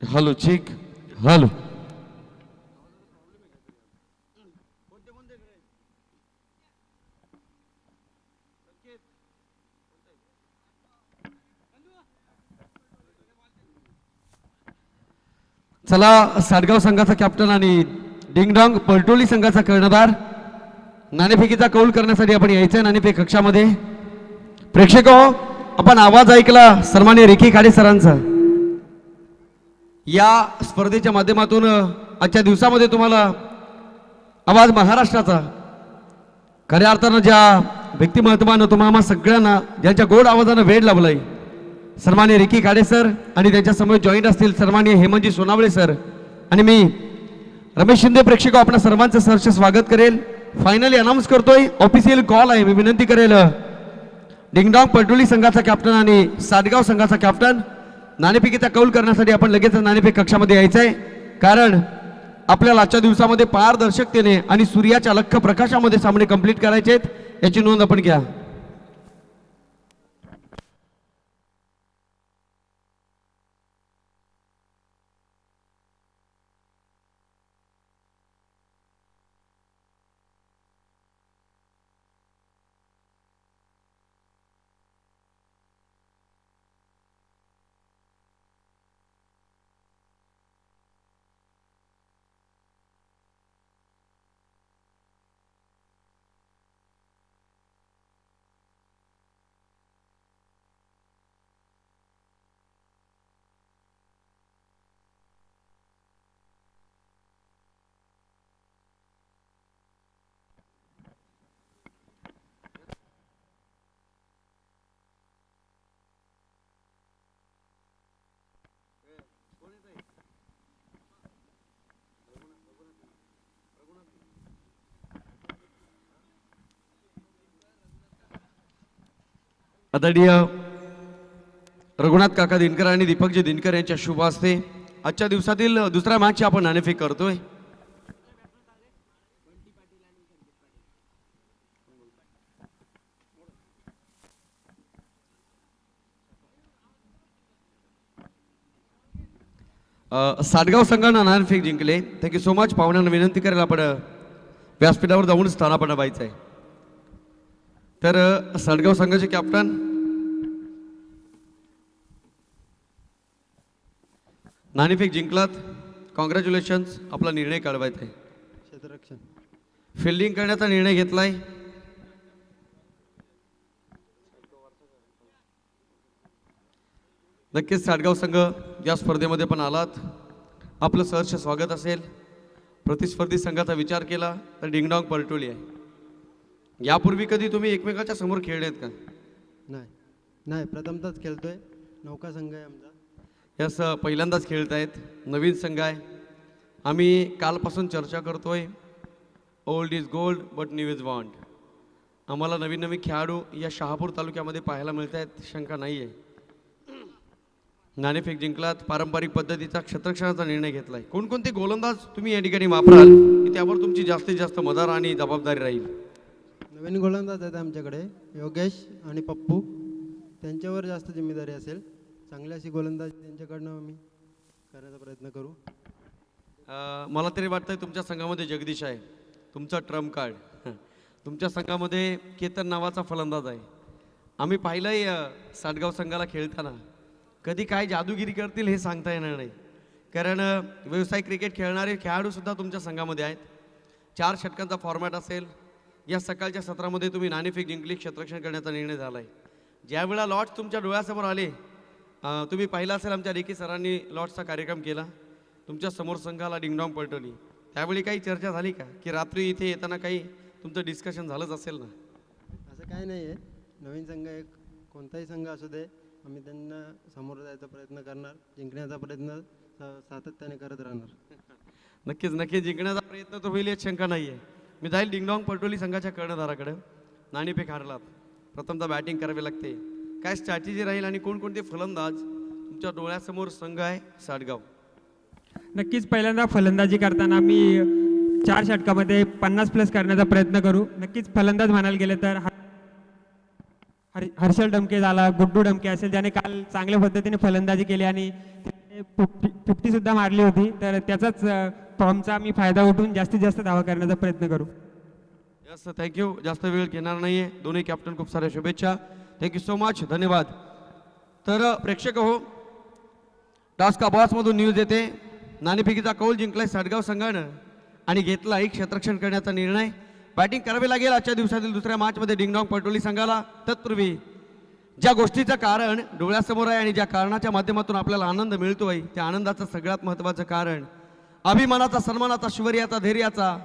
hello check hello चला साडगाव संघाचा कॅप्टन आणि डिंगडॉंग पलटोली संघाचा कर्णधार नाणेफेकीचा कौल करण्यासाठी आपण यायचंय नाणेफेक कक्षामध्ये. प्रेक्षको आपण आवाज ऐकला सन्माननीय रिकी खाडे सरांचा. या स्पर्धेच्या माध्यमातून आजच्या दिवसामध्ये तुम्हाला आवाज महाराष्ट्राचा खऱ्या अर्थानं ज्या व्यक्तिमत्वानं तुम्हाला सगळ्यांना ज्यांच्या गोड आवाजानं वेळ लावलाय सन्माननीय रिकी खाडे सर आणि त्यांच्यासमोर जॉईंट असतील सन्माननीय हेमंतजी सोनावळे सर आणि मी रमेश शिंदे. प्रेक्षक आपल्या सर्वांचं सहर्ष स्वागत करेल. फायनली अनाऊन्स करतोय ऑफिशियल कॉल आहे. मी विनंती करेल डिंगडॉंग पलटोली संघाचा कॅप्टन आणि साडगाव संघाचा कॅप्टन नाणेफेकीचा कौल करण्यासाठी आपण लगेच नाणेफेक कक्षामध्ये यायचंय. कारण आपल्याला आजच्या दिवसामध्ये पारदर्शकतेने आणि सूर्याच्या लख्ख प्रकाशामध्ये सामने कंप्लीट करायचे आहेत. याची नोंद आपण घ्या. आदरणीय रघुनाथ काका दिनकर आणि दीपकजी दिनकर यांच्या शुभ हस्ते आजच्या दिवसातील दुसऱ्या मॅचची आपण नाणेफेक करतोय. साडगाव संघानं नाणेफेक जिंकले. Thank you so much. पाहुण्यांना विनंती करेल आपण व्यासपीठावर जाऊन स्थानापन्न व्हायचं आहे. तर सडगाव संघाचे कॅप्टन नाणेफेक जिंकलात, कॉंग्रॅच्युलेशन्स. आपला निर्णय कळवायचा आहे. क्षेत्ररक्षण. फिल्डिंग करण्याचा निर्णय घेतलाय. नक्कीच साडगाव संघ या स्पर्धेमध्ये पण आलात, आपलं सहर्ष स्वागत असेल. प्रतिस्पर्धी संघाचा विचार केला तर डिंगडॉंग परटोली आहे. यापूर्वी कधी तुम्ही एकमेकाच्या समोर खेळलेत का? नाही नाही, प्रथमतच खेळतोय. नौका संघ आहे आमचा. यास पहिल्यांदाच खेळत आहेत, नवीन संघ आहे. आम्ही कालपासून चर्चा करतोय, old is gold but new is bond. आम्हाला नवीन नवीन खेळाडू या शहापूर तालुक्यामध्ये पाहायला मिळत आहेत, शंका नाही आहे. नाणेफेक जिंकलात, पारंपरिक पद्धतीचा क्षेत्ररक्षणाचा निर्णय घेतलाय. कोणकोणते गोलंदाज तुम्ही या ठिकाणी वापराल की त्यावर तुमची जास्तीत जास्त मदार आणि जबाबदारी राहील? नवीन गोलंदाज आहेत आमच्याकडे, योगेश आणि पप्पू. त्यांच्यावर जास्त जिम्मेदारी असेल. चांगली अशी गोलंदाज त्यांच्याकडनं आम्ही करण्याचा प्रयत्न करू. मला तरी वाटतंय तुमच्या संघामध्ये जगदीश आहे, तुमचा ट्रम्प कार्ड. तुमच्या संघामध्ये केतन नावाचा फलंदाज आहे. आम्ही पाहिलंय साडगाव संघाला खेळताना. कधी काय जादूगिरी करतील हे सांगता येणार नाही, कारण व्यावसायिक क्रिकेट खेळणारे खेळाडूसुद्धा तुमच्या संघामध्ये आहेत. 4 षटकांचा फॉर्मॅट असेल. या सकाळच्या सत्रामध्ये तुम्ही नाणेफेक जिंकली, क्षेत्ररक्षण करण्याचा निर्णय झाला आहे. ज्यावेळेला लॉर्ड्स तुमच्या डोळ्यासमोर आले, तुम्ही पाहिलं असेल आमच्या रेकी सरांनी लॉर्ड्सचा कार्यक्रम केला, तुमच्या समोर संघाला डिंगडॉंग पलटवली. त्यावेळी काही चर्चा झाली का, की रात्री इथे येताना काही तुमचं डिस्कशन झालंच असेल ना? असं काय नाही आहे. नवीन संघ एक कोणताही संघ असू दे, आम्ही त्यांना समोर जायचा प्रयत्न करणार. जिंकण्याचा प्रयत्न सातत्याने करत राहणार. नक्कीच नक्कीच जिंकण्याचा प्रयत्न तर होईल यात शंका नाही आहे. मी जाईल डिंगडॉंग पलटोली संघाच्या कर्णधाराकडे. नाणेफेक हारलात, प्रथमतः बॅटिंग करावी लागते. काय स्ट्रॅटेजी राहील आणि कोणकोणते फलंदाज तुमच्या डोळ्यासमोर संघ आहे साडगाव? नक्कीच पहिल्यांदा फलंदाजी करताना मी 4 षटकामध्ये 50+ करण्याचा प्रयत्न करू. नक्कीच फलंदाज म्हणायला गेले तर हर्षल डमके झाला, गुड्डू डमके असेल, ज्याने काल चांगल्या पद्धतीने फलंदाजी केली आणि 50 सुद्धा मारली होती. तर त्याचाच फॉर्मचा मी फायदा उठून जास्तीत जास्त धावा करण्याचा प्रयत्न करू. Yes, thank you. जास्त वेळ घेणार नाहीये. दोन्ही कॅप्टन खूप साऱ्या शुभेच्छा. थँक्यू सो मच, धन्यवाद. तर प्रेक्षक हो, टास्का बॉसमधून न्यूज येते. नाणेफेकीचा कौल जिंकलाय साडगाव संघानं आणि घेतला एक क्षेत्ररक्षण करण्याचा निर्णय. बॅटिंग करावी लागेल आजच्या दिवसातील दुसऱ्या मॅचमध्ये डिंगडॉंग पलटोली संघाला. तत्पूर्वी ज्या गोष्टीचं कारण डोळ्यासमोर आहे आणि ज्या कारणाच्या माध्यमातून आपल्याला आनंद मिळतोय, त्या आनंदाचं सगळ्यात महत्त्वाचं कारण अभिमानाचा, सन्मानाचा, शिवर्याचा, धैर्याचा,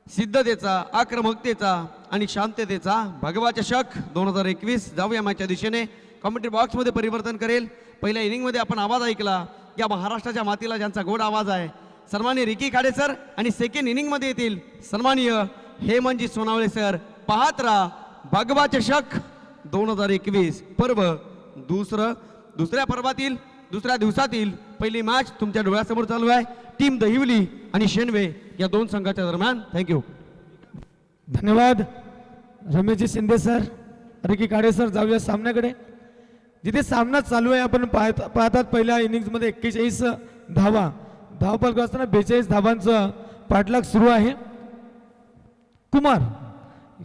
सिद्धतेचा, आक्रमकतेचा आणि शांततेचा भगवा चषक 2021. जाऊया मॅचच्या दिशेने. कमेंट्री बॉक्समध्ये परिवर्तन करेल. पहिल्या इनिंगमध्ये आपण आवाज ऐकला, या महाराष्ट्राच्या मातीला ज्यांचा गोड आवाज आहे, सन्माननीय रिकी खाडे सर. आणि सेकंड इनिंगमध्ये येतील सन्माननीय हेमंतजी सोनावळे सर. पाहत राहा भगवा चषक 2021 पर्व. दुसऱ्या पर्वातील दुसऱ्या दिवसातील पहिली मॅच तुमच्या डोळ्यासमोर चालू आहे. टीम दहिवली आणि शेनवे या 2 संघाच्या दरम्यान. थँक्यू. धन्यवाद रमेशजी शिंदे सर, रिकी काडे सर. जाऊया सामन्याकडे. जिथे सामना चालू आहे आपण पाहतात पहिल्या इनिंग्समध्ये 41 धावा, धावफलक असताना 42 धावांचं पाठलाग सुरू आहे. कुमार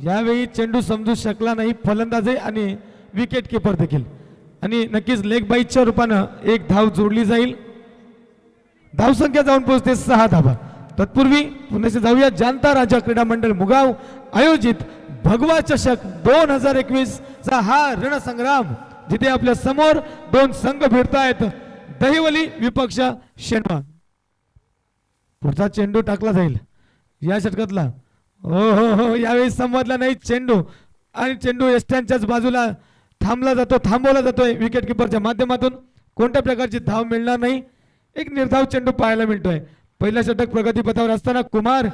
यावेळी चेंडू समजू शकला नाही, फलंदाज आहे आणि विकेट किपर देखील. आणि नक्कीच लेग बाईटच्या रूपानं 1 धाव जोडली जाईल. धावसंख्या जाऊन पोहोचते 6 धावा. तत्पूर्वी पुन्हा जाऊया जानता राजा क्रीडा मंडळ मुगाव आयोजित भगवा चषक 2021 चा हा रणसंग्राम, जिथे आपल्या समोर 2 संघ भिडतायत. दहिवली विपक्ष शेनवा. पुढचा चेंडू टाकला जाईल या षटकातला. हो हो हो, यावेळी संवादला नाही चेंडू आणि चेंडू एस्टँडच्याच बाजूला थांबवला जातोय विकेट किपरच्या माध्यमातून. कोणत्या प्रकारची धाव मिळणार नाही, एक निर्धाव चेंडू पाहायला मिळतोय. पहिला षटक प्रगतीपथावर असताना कुमार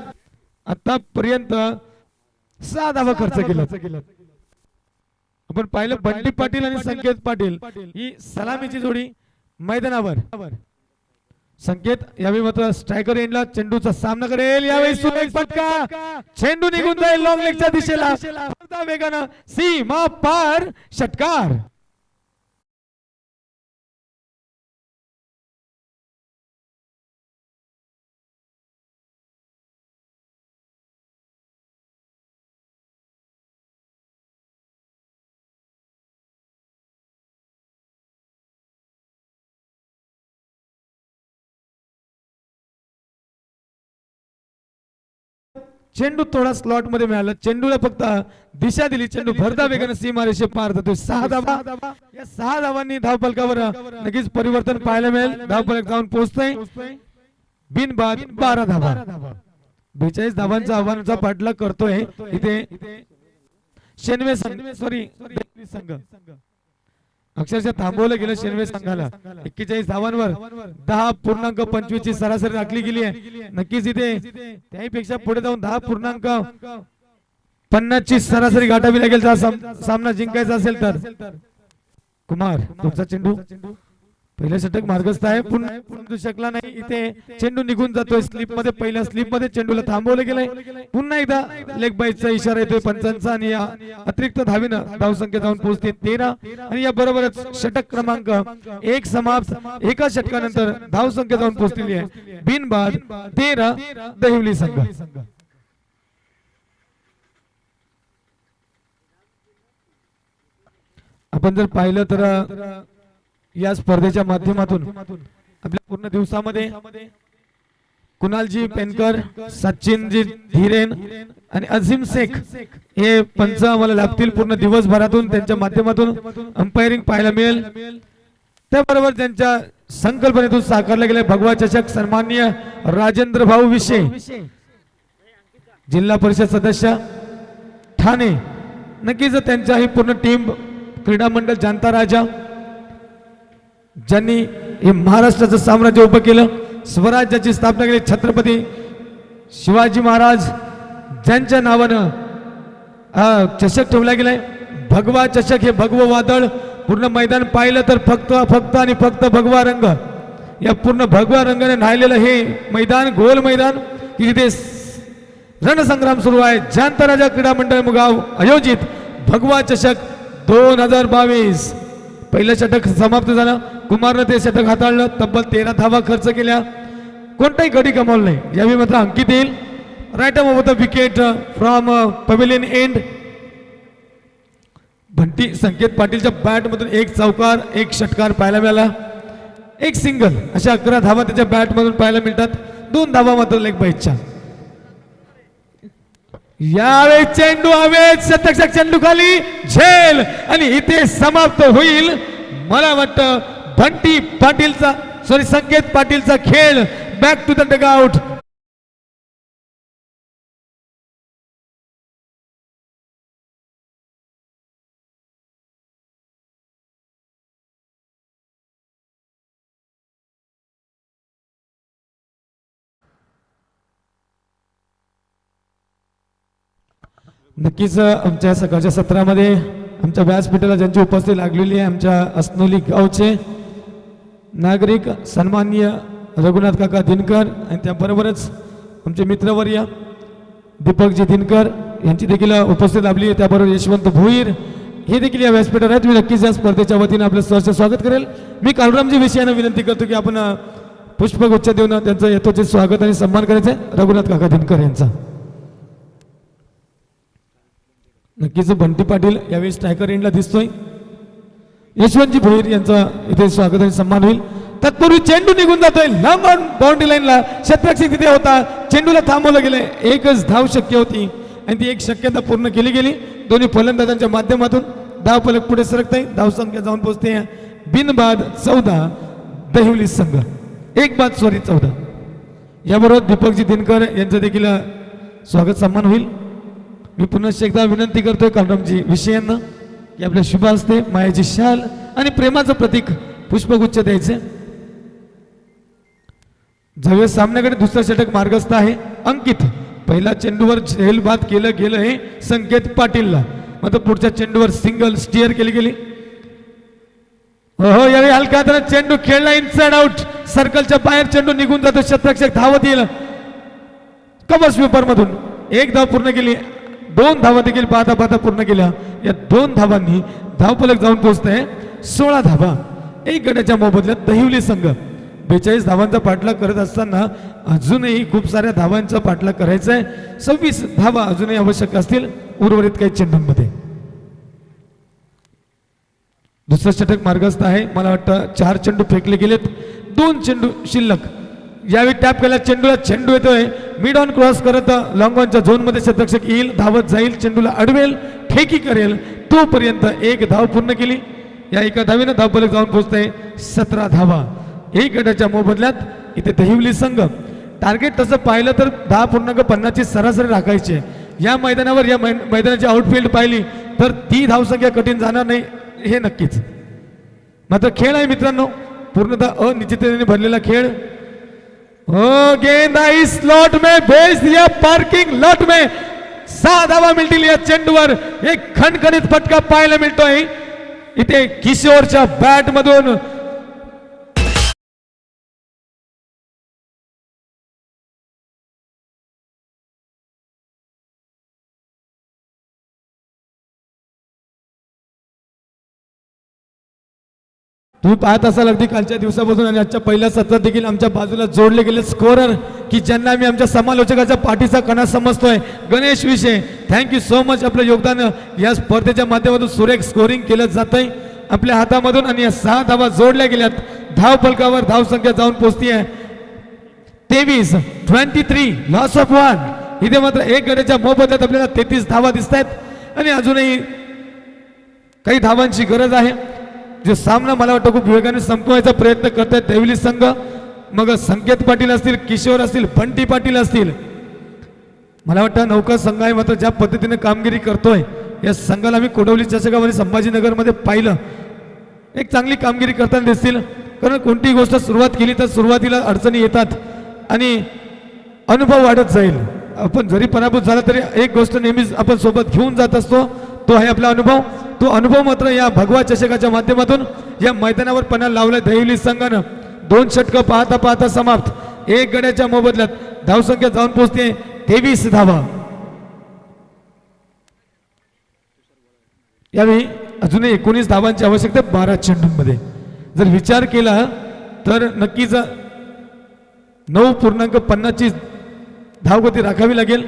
आतापर्यंत 6 धावा खर्च केला. आपण पाहिलं बंटी पाटील आणि संकेत पाटील ही सलामीची जोडी मैदानावर. संकेत यावेळी मात्र स्ट्रायकर एंडला चेंडूचा सामना करेल. यावेळी सुरेख फटका, चेंडू निघून जाईल लॉंग लेगच्या दिशेला. वेगानं सीमा पार षटकार. चेंडू थोडा स्लॉट मध्ये मिळाला, चेंडूला फक्त दिशा दिली, चेंडू भरता वेगाने सीमारेषे पार जातोय. 6 धावा. या 6 धावांनी धावफलकावर नक्कीच परिवर्तन पाहायला मिळेल. धावफलक जाऊन पोहोचतोय बिनबाद 12 धावा. 42 धावांचा आव्हानाचा पाठलाग करतोय इथे शेनवे संघ. अक्षरशः थांबवलं गेलं शेनवे संघाला. 41 धावांवर 10.25 ची सरासरी राखली गेली आहे. नक्कीच इथे त्याहीपेक्षा पुढे जाऊन 10.50 ची सरासरी गाठावी लागेल जर सामना जिंकायचा असेल तर. कुमार तुमचा चेंडू पहिल्या षटक मार्गस्थ आहे, पुन्हा समजू शकला नाही. इथे चेंडू निघून जातोय स्लिप मध्ये. पहिल्या स्लिप मध्ये चेंडूला थांबवलं गेलंय. पुन्हा एकदा लेग बाईटचा इशारा येतोय पंचांचा आणि या अतिरिक्त धावीनं धावसंख्या जाऊन पोहोचते 13 आणि या बरोबरच षटक क्रमांक 1 समाप्त. एका षटकानंतर धावसंख्या जाऊन पोहोचलेली आहे बिनबाद 13 दहिवली संघ. आपण जर पाहिलं तर या स्पर्धेच्या माध्यमातून आपल्या पूर्ण दिवसामध्ये कुणालजी पेनकर, सचिनजी धीरेन आणि अझीम शेख हे पंच आम्हाला लाभतील पूर्ण दिवसभरातून. त्यांच्या माध्यमातून अंपायरिंग पाहायला मिळेल. त्याबरोबर त्यांच्या संकल्पनेतून साकारले गेले भगवा चषक सन्माननीय राजेंद्र भाऊ विशे, जिल्हा परिषद सदस्य ठाणे. नक्कीच त्यांच्या ही पूर्ण टीम, क्रीडा मंडळ जानता राजा, ज्यांनी हे महाराष्ट्राचं साम्राज्य उभं केलं, स्वराज्याची स्थापना केली, छत्रपती शिवाजी महाराज ज्यांच्या नावानं चषक ठेवला गेलाय भगवा चषक. हे भगवं वादळ पूर्ण मैदान पाहिलं तर फक्त आणि फक्त भगवा रंग, या पूर्ण भगवा रंगाने न्हायलेलं हे मैदान, गोल मैदान की जिथे रणसंग्राम सुरू आहे. जानता राजा क्रीडा मंडळ मुगाव आयोजित भगवा चषक 2022. पहिलं षटक समाप्त झालं. कुमारनं ते षटक हाताळलं. तब्बल 13 धावा खर्च केल्या, कोणताही गडी गमावला नाही. यावेळी मात्र अंकित येईल. Right off the wicket from pavilion end. भंटी संकेत पाटीलच्या बॅट मधून एक चौकार, एक षटकार पाहायला मिळाला, एक सिंगल, अशा 11 धावा त्याच्या बॅट मधून पाहायला मिळतात. 2 धावा मात्र लेग बाईटच्या. यावेळी चेंडू हवेत, शतक चेंडू खाली, झेल आणि इथे समाप्त होईल. मला वाटतं भंटी पाटीलचा संकेत पाटीलचा खेळ. Back to the dugout. नक्कीच आमच्या सकाळच्या सत्रामध्ये आमच्या व्यासपीठाला ज्यांची उपस्थिती लागलेली आहे, आमच्या अस्नोली गावचे नागरिक सन्माननीय रघुनाथ काका दिनकर आणि त्याबरोबरच आमचे मित्रवर्य दीपकजी दिनकर यांची देखील उपस्थिती लाभली आहे. त्याबरोबर यशवंत भोईर हे देखील या व्यासपीठावर आहेत. मी नक्कीच या स्पर्धेच्या वतीनं आपलं सहर्ष स्वागत करेल. मी कालरामजी विषयानं विनंती करतो की आपण पुष्पगुच्छ देऊन त्यांचं यथोचित स्वागत आणि सन्मान करायचं आहे रघुनाथ काका दिनकर यांचा. नक्कीच बंटी पाटील यावेळी स्ट्रायकर एंडला दिसतोय. यशवंतजी भोईर यांचा इथे स्वागत आणि सन्मान होईल. तत्पूर्वी चेंडू निघून जातोय लांब बाउंड्री लाईनला. शतरक्षक तिथे होता, चेंडूला थांबवलं गेलंय. एकच धाव शक्य होती आणि ती एक शक्यता पूर्ण केली गेली. दोन्ही फलंदाजांच्या माध्यमातून धाव फलक पुढे सरकतंय. धाव संख्या जाऊन पोहोचते बिनबाद 14 दहिवली संघ. 14. याबरोबर दीपकजी दिनकर यांचं देखील स्वागत सन्मान होईल. मी पुन्हा एकदा विनंती करतोय कालरामजी विषयांना की आपल्या शुभ हस्ते मायाची शाल आणि प्रेमाचं प्रतीक पुष्पगुच्छ द्यायचे. ज्यावेळी सामन्याकडे दुसरा षटक मार्गस्थ आहे. अंकित पहिला चेंडूवर झेल बाद केलं गेलं हे संकेत पाटीलला, मात्र पुढच्या चेंडूवर सिंगल स्टिअर केली गेली. हो यावेळी हलका हाताने चेंडू खेळला इनसाइड आउट. सर्कलच्या बाहेर चेंडू निघून जातो. शतरक्षक धावत येईल कव्हर स्वीपर मधून. 1 धाव पूर्ण केली. 2 धावा देखील पाहता पाहता पूर्ण केल्या. या 2 धावांनी धावफलक जाऊन पोहोचतंय 16 धावा. 1 गटाच्या मोबदल्यात दहिवली संघ 42 धावांचा पाठलाग करत असताना अजूनही खूप साऱ्या धावांचा पाठलाग करायचा आहे. 26 धावा अजूनही आवश्यक असतील उर्वरित काही चेंडूंमध्ये. दुसरं षटक मार्गस्थ आहे. मला वाटतं 4 चेंडू फेकले गेलेत, 2 चेंडू शिल्लक. यावेळी टॅप केला चेंडूला, चेंडू येतोय मिड ऑन क्रॉस करत लॉंग ऑनच्या झोनमध्ये क्षेत्ररक्षक येईल, धावत जाईल, चेंडूला अडवेल, ठेकी करेल, तोपर्यंत एक धाव पूर्ण केली. या एका धावेनं धावफलक जाऊन पोहोचते 17 धावा. एक गटाच्या मोबदल्यात इथे दहिवली संघ टार्गेट तसं पाहिलं तर 10.50 ची सरासरी राखायची आहे. या मैदानावर या मैदानाची आउटफील्ड पाहिली तर ती धावसंख्या कठीण जाणार नाही हे नक्कीच. मात्र खेळ आहे मित्रांनो, पूर्णतः अनिश्चिततेने भरलेला खेळ. गेंद आई स्लॉट में भेज दिया, पार्किंग लॉट में 6 धावा मिळतील. या चेंडूवर एक खणखणीत फटका पाहायला मिळतोय. इथे किशोरच्या बॅट मधून तुम्ही पाहत असाल अगदी कालच्या दिवसापासून आणि आजच्या पहिल्या सत्रात देखील आमच्या बाजूला जोडले गेले स्कोरर की ज्यांना आम्ही आमच्या समालोचकाच्या पाठीचा कणा समजतोय. गणेश विषय थँक्यू सो मच. आपलं योगदान या स्पर्धेच्या माध्यमातून सुरेख स्कोरिंग केलं जात आहे आपल्या हातामधून आणि या 6 धावा जोडल्या गेल्यात. धाव फलकावर धाव संख्या जाऊन पोहोचती आहे 23 लॉस ऑफ 1. इथे मात्र एक गड्याच्या मोबदल्यात आपल्याला 33 धावा दिसत आहेत आणि अजूनही काही धावांची गरज आहे. जो सामना मला वाटतं खूप वेगाने संपवायचा प्रयत्न करतायत देवली संघ. मग संकेत पाटील असतील, किशोर असतील, बंटी पाटील असतील. मला वाटतं नौका संघ आहे मात्र ज्या पद्धतीने कामगिरी करतोय या संघाला आम्ही कोडवली चषकामध्ये संभाजीनगरमध्ये पाहिलं. एक चांगली कामगिरी करताना दिसतील कारण कोणतीही गोष्ट सुरुवात केली तर सुरुवातीला अडचणी येतात आणि अनुभव वाढत जाईल. आपण जरी पराभूत झाला तरी एक गोष्ट नेहमीच आपण सोबत घेऊन जात असतो, तो आहे आपला अनुभव. तो अनुभव मात्र या भगवा चषकाच्या माध्यमातून या मैदानावर पणा लावलाय दहिवली संघानं. 2 षटकं पाहता पाहता समाप्त. एक गड्याच्या मोबदल्यात धावसंख्या जाऊन पोहोचते 23 धावा. यावेळी अजूनही 19 धावांची आवश्यकता 12 चेंडूंमध्ये. जर विचार केला तर नक्कीच 9.50 ची धावगती राखावी लागेल.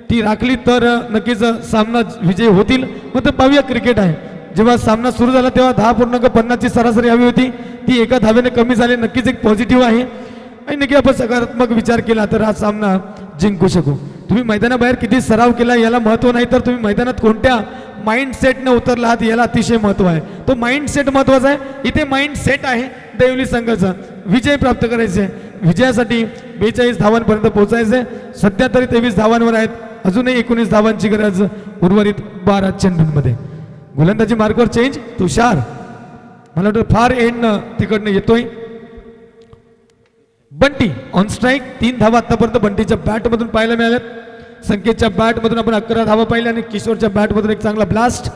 ती राखली तर नक्कीच सामना विजयी होतील. मात्र पाहूया क्रिकेट आहे. जेव्हा सामना सुरू झाला तेव्हा 10.50 ची सरासरी हवी होती, ती एका धावेने कमी झाली. नक्कीच एक पॉझिटिव्ह आहे आणि नक्की आपण सकारात्मक विचार केला तर हा सामना जिंकू शकू. तुम्ही मैदानाबाहेर किती सराव केला याला महत्व नाही तर तुम्ही मैदानात कोणत्या माइंडसेटने उतरला आहात याला अतिशय महत्व आहे. तो माइंडसेट महत्वाचा आहे. इथे माइंडसेट आहे देवली संघाचा विजय प्राप्त करायचे. विजयासाठी 42 धावांपर्यंत पोहोचायचे. सध्या तरी 23 धावांवर आहेत. अजूनही 19 धावांची गरज उर्वरित 12 चेंडूंमध्ये. गोलंदाजी मार्कवर चेंज. तुषार मला वाटतं फार एंड तिकडनं येतोय. Bunty on strike. 3 धावा आतापर्यंत बंटीच्या बॅटमधून पाहायला मिळाल्यात. संकेतच्या बॅटमधून आपण 11 धावा पाहिल्या आणि किशोरच्या बॅटमधून एक चांगला ब्लास्ट.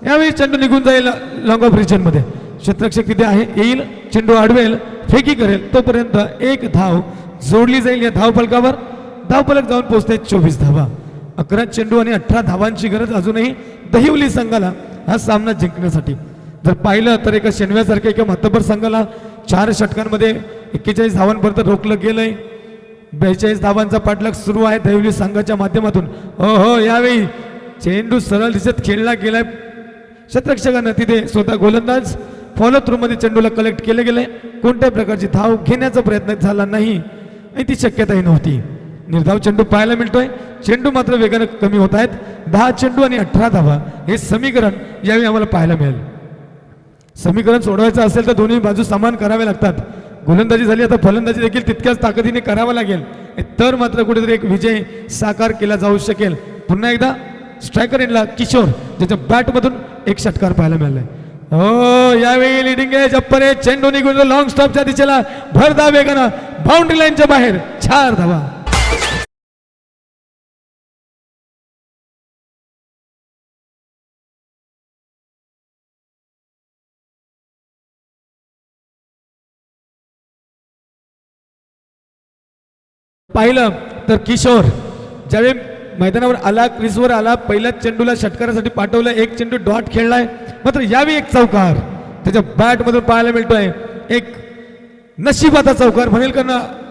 यावेळी चेंडू निघून जाईल लॉंग ऑफ रिजन मध्ये. क्षेत्ररक्षक तिथे आहे, येईल, चेंडू अडवेल, फेकी करेल, तोपर्यंत एक धाव जोडली जाईल या धाव फलकावर. धाव फलक जाऊन पोहोचते 24 धावा. 11 चेंडू आणि 18 धावांची गरज अजूनही दहिवली संघाला हा सामना जिंकण्यासाठी. जर पाहिलं तर एका शेनव्यासारख्या एका मातबर संघाला 4 षटकांमध्ये 41 धावांपर्यंत रोखलं गेलंय. 42 धावांचा पाठलाग सुरू आहे दहिवली संघाच्या माध्यमातून. हो यावेळी चेंडू सरळ दिसत खेळला गेलाय. क्षेत्ररक्षकांना तिथे स्वतः गोलंदाज फॉलो थ्रू मध्ये चेंडूला कलेक्ट केले गेले. कोणत्याही प्रकारची धाव घेण्याचा प्रयत्न झाला नाही आणि ती शक्यताही नव्हती. निर्धाव चेंडू पाहायला मिळतोय. चेंडू मात्र वेगाने कमी होत आहेत. 10 चेंडू आणि 18 धावा हे समीकरण यावेळी आम्हाला पाहायला मिळेल. समीकरण सोडवायचं असेल तर दोन्ही बाजू समान करावे लागतात. गोलंदाजी झाली आता फलंदाजी देखील तितक्याच ताकदीने करावा लागेल तर मात्र कुठेतरी एक विजय साकार केला जाऊ शकेल. पुन्हा एकदा स्ट्रायकर एंडला किशोर ज्याच्या बॅटमधून एक षटकार पाहायला मिळालाय. हो यावेळी लिडिंग एज अप्पर आहे. चेंडू निघून लॉंग स्टॉपच्या दिशेला भरधाव वेगानं बाउंड्री लाईनच्या बाहेर 4 धावा. पाहिलं तर किशोर ज्यावेळी मैदानावर आला, क्रीजवर आला, पहिल्याच चेंडूला षटकारासाठी पाठवलं. एक चेंडू डॉट खेळलाय. मात्र यावेळी एक चौकार त्याच्या बॅट मधून पाहायला मिळतोय. एक नशिबाचा चौकार म्हणेल कारण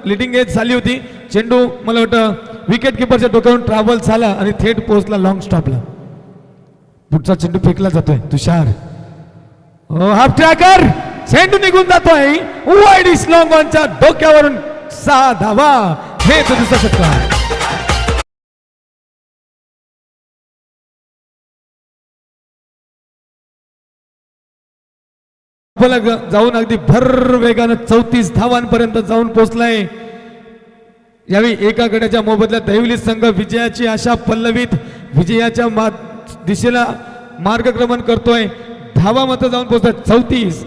लिडिंग एज झाली होती. चेंडू मला वाटतं विकेट किपरच्या डोक्यावरून ट्रॅव्हल झाला आणि थेट पोहोचला लॉंग स्टॉपला. पुढचा चेंडू फेकला जातोय. तुषार हाफ ट्रॅकर. चेंडू निघून जातोय वाईड लॉंग ऑनच्या डोक्यावरून 6 धावा. हे दुसरा षटकार. जाऊन अगदी भर वेगानं 34 धावांपर्यंत जाऊन पोहोचलाय. यावेळी एका गड्याच्या मोबदल्यात दहिवली संघ विजयाची आशा पल्लवीत विजयाच्या दिशेला मार्गक्रमण करतोय. धावा मात्र जाऊन पोहोचतात 34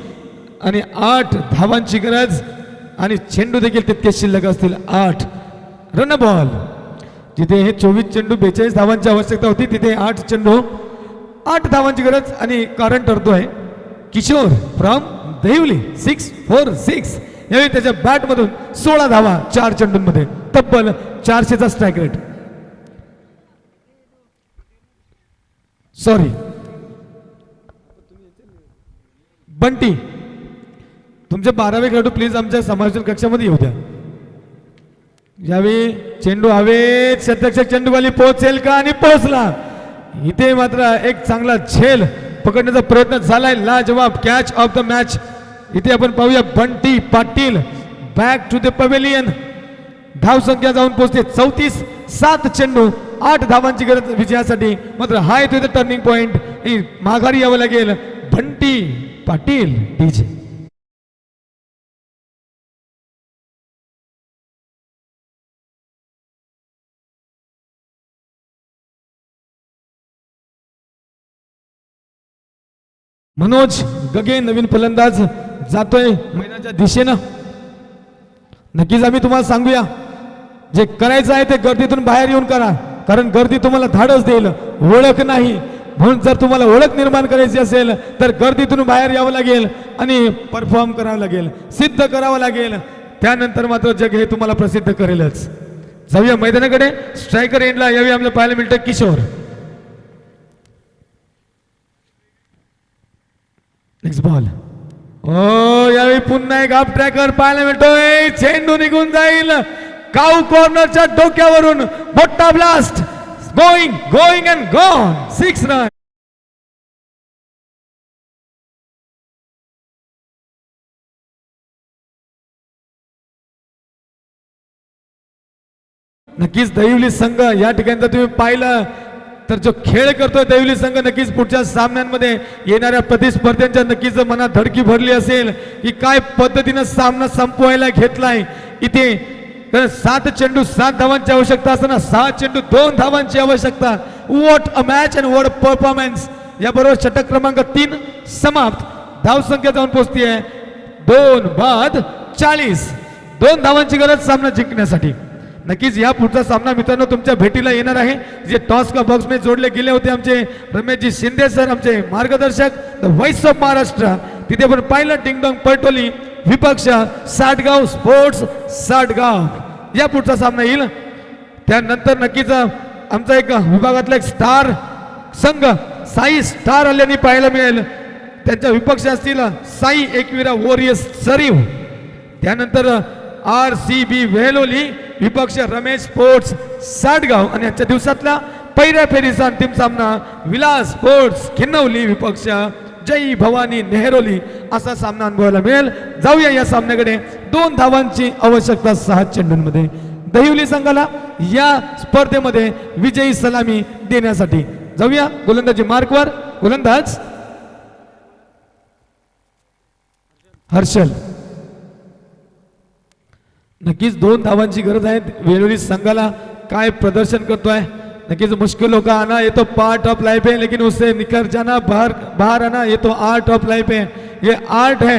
आणि 8 धावांची गरज आणि चेंडू देखील तितके शिल्लक असतील 8 रन बॉल. जिथे हे 24 चेंडू 42 धावांची आवश्यकता होती तिथे 8 चेंडू 8 धावांची गरज आणि कारण ठरतोय किशोर फ्रॉम दहिवली 646. यावेळी त्याच्या बॅट मधून 16 धावा 4 चेंडूंमध्ये तब्बल 400चा स्ट्राईक रेट. सॉरी बंटी तुमचे 12वे खेळाडू प्लीज आमच्या समालोचन कक्षामध्ये येऊ द्या. यावेळी चेंडू हवेत शतरक्षक चेंडूवाली पोहोचेल का आणि पोहोचला. इथे मात्र एक चांगला झेल पकडण्याचा प्रयत्न झालाय. लाजवाब कॅच ऑफ द मॅच. इथे आपण पाहूया Bunty Patil back to the pavilion. धाव संख्या जाऊन पोहोचते 34. 7 चेंडू 8 धावांची गरज विजयासाठी. मात्र हा येतो टर्निंग पॉइंट. माघारी यावं लागेल बंटी पाटील डीजे. मनोज गगे नवीन फलंदाज जातोय मैदानाच्या दिशेनं. नक्कीच आम्ही तुम्हाला सांगूया जे करायचं आहे ते गर्दीतून बाहेर येऊन करा, कारण गर्दी तुम्हाला धाडस देईल, ओळख नाही. म्हणून जर तुम्हाला ओळख निर्माण करायची असेल तर गर्दीतून बाहेर यावं लागेल आणि परफॉर्म करावं लागेल, सिद्ध करावं लागेल. त्यानंतर मात्र जग हे तुम्हाला प्रसिद्ध करेलच. जाऊया मैदानाकडे. स्ट्रायकर एंडला यावेळी आपल्याला पाहायला मिळतं किशोर. Next ball. ओ यावेळी पुन्हा एक अप ट्रॅकर पाहायला मिळतोय. चेंडू निघून जाईल काऊ कॉर्नरच्या डोक्यावरून. मोठा blast going going and gone. 6 run. नक्कीच दहिवली संघ या ठिकाणी तुम्ही पाहिलं तर जो खेळ करतोय दहिवली संघ नक्कीच पुढच्या सामन्यांमध्ये येणाऱ्या प्रतिस्पर्ध्यांच्या नक्कीच मनात धडकी भरली असेल की काय पद्धतीनं सामना संपवायला घेतलाय. इथे तर 7 चेंडू 7 धावांची आवश्यकता असताना 6 चेंडू 2 धावांची आवश्यकता. What a match and what a performance. याबरोबर षटक क्रमांक 3 समाप्त. धाव संख्या जाऊन पोहोचते 2 बाद 40. 2 धावांची गरज सामना जिंकण्यासाठी. नक्कीच या पुढचा सामना मित्रांनो तुमच्या भेटीला येणार आहे. जे टॉस का बॉक्स मध्ये जोडले गेले होते आमचे रमेशजी शिंदे सर, आमचे मार्गदर्शक, द व्हॉइस ऑफ महाराष्ट्र. तिथे पण पाहिलं डिंगडॉंग पळटोली विपक्ष साटगाव स्पोर्ट्स साटगाव. या पुढचा सामना येईल. त्यानंतर नक्कीच आमचा एक विभागातला एक स्टार संघ साई स्टार आल्याने पाहायला मिळेल. त्यांच्या विपक्ष असतील साई एकविरा वॉरियर्स सरीव. त्यानंतर RCB वेलोली विपक्ष रमेश स्पोर्ट्स साटगाव. आणि आजच्या दिवसातला पहिल्या फेरीचा अंतिम सामना विलास स्पोर्ट्स खिन्नवली विपक्ष जय भवानी नेहरोली असा सामना अनुभवायला मिळेल. जाऊया या सामन्याकडे. 2 धावांची आवश्यकता 6 चेंडूंमध्ये दहिवली संघाला या स्पर्धेमध्ये विजयी सलामी देण्यासाठी. जाऊया गोलंदाजी मार्कवर. गोलंदाज हर्षल. नक्कीच 2 धावांची गरज आहे. वेलोली संघाला काय प्रदर्शन करतोय. नक्कीच मुश्किल होगा आना, ये तो पार्ट ऑफ लाइफ है, लेकिन उससे निकल जाना, बाहर आना, ये तो आर्ट ऑफ लाइफ है. ये आर्ट है.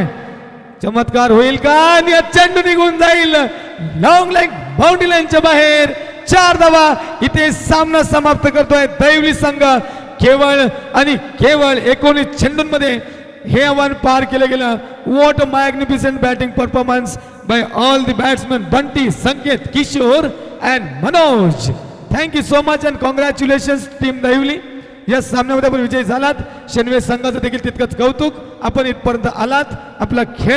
चमत्कार होईल का. आणि चेंडू निघून जाईल लॉंग लेग बाउंड्री लाईनच्या बाहेर. 4 धावा. इथे सामना समाप्त करतोय दहिवली संघ. केवळ आणि केवळ 19 चेंडूंमध्ये हे आव्हान पार केलं गेलं. What a magnificent batting performance by all the batsman Bunty, Sanket, Kishore and Manoj. Thank you so much and congratulations team Dahivali. या सामन्यामध्ये आपण विजयी झालात. शेनवे संघाचं देखील तितकंच कौतुक. आपण इथपर्यंत आलात. आपला खेळ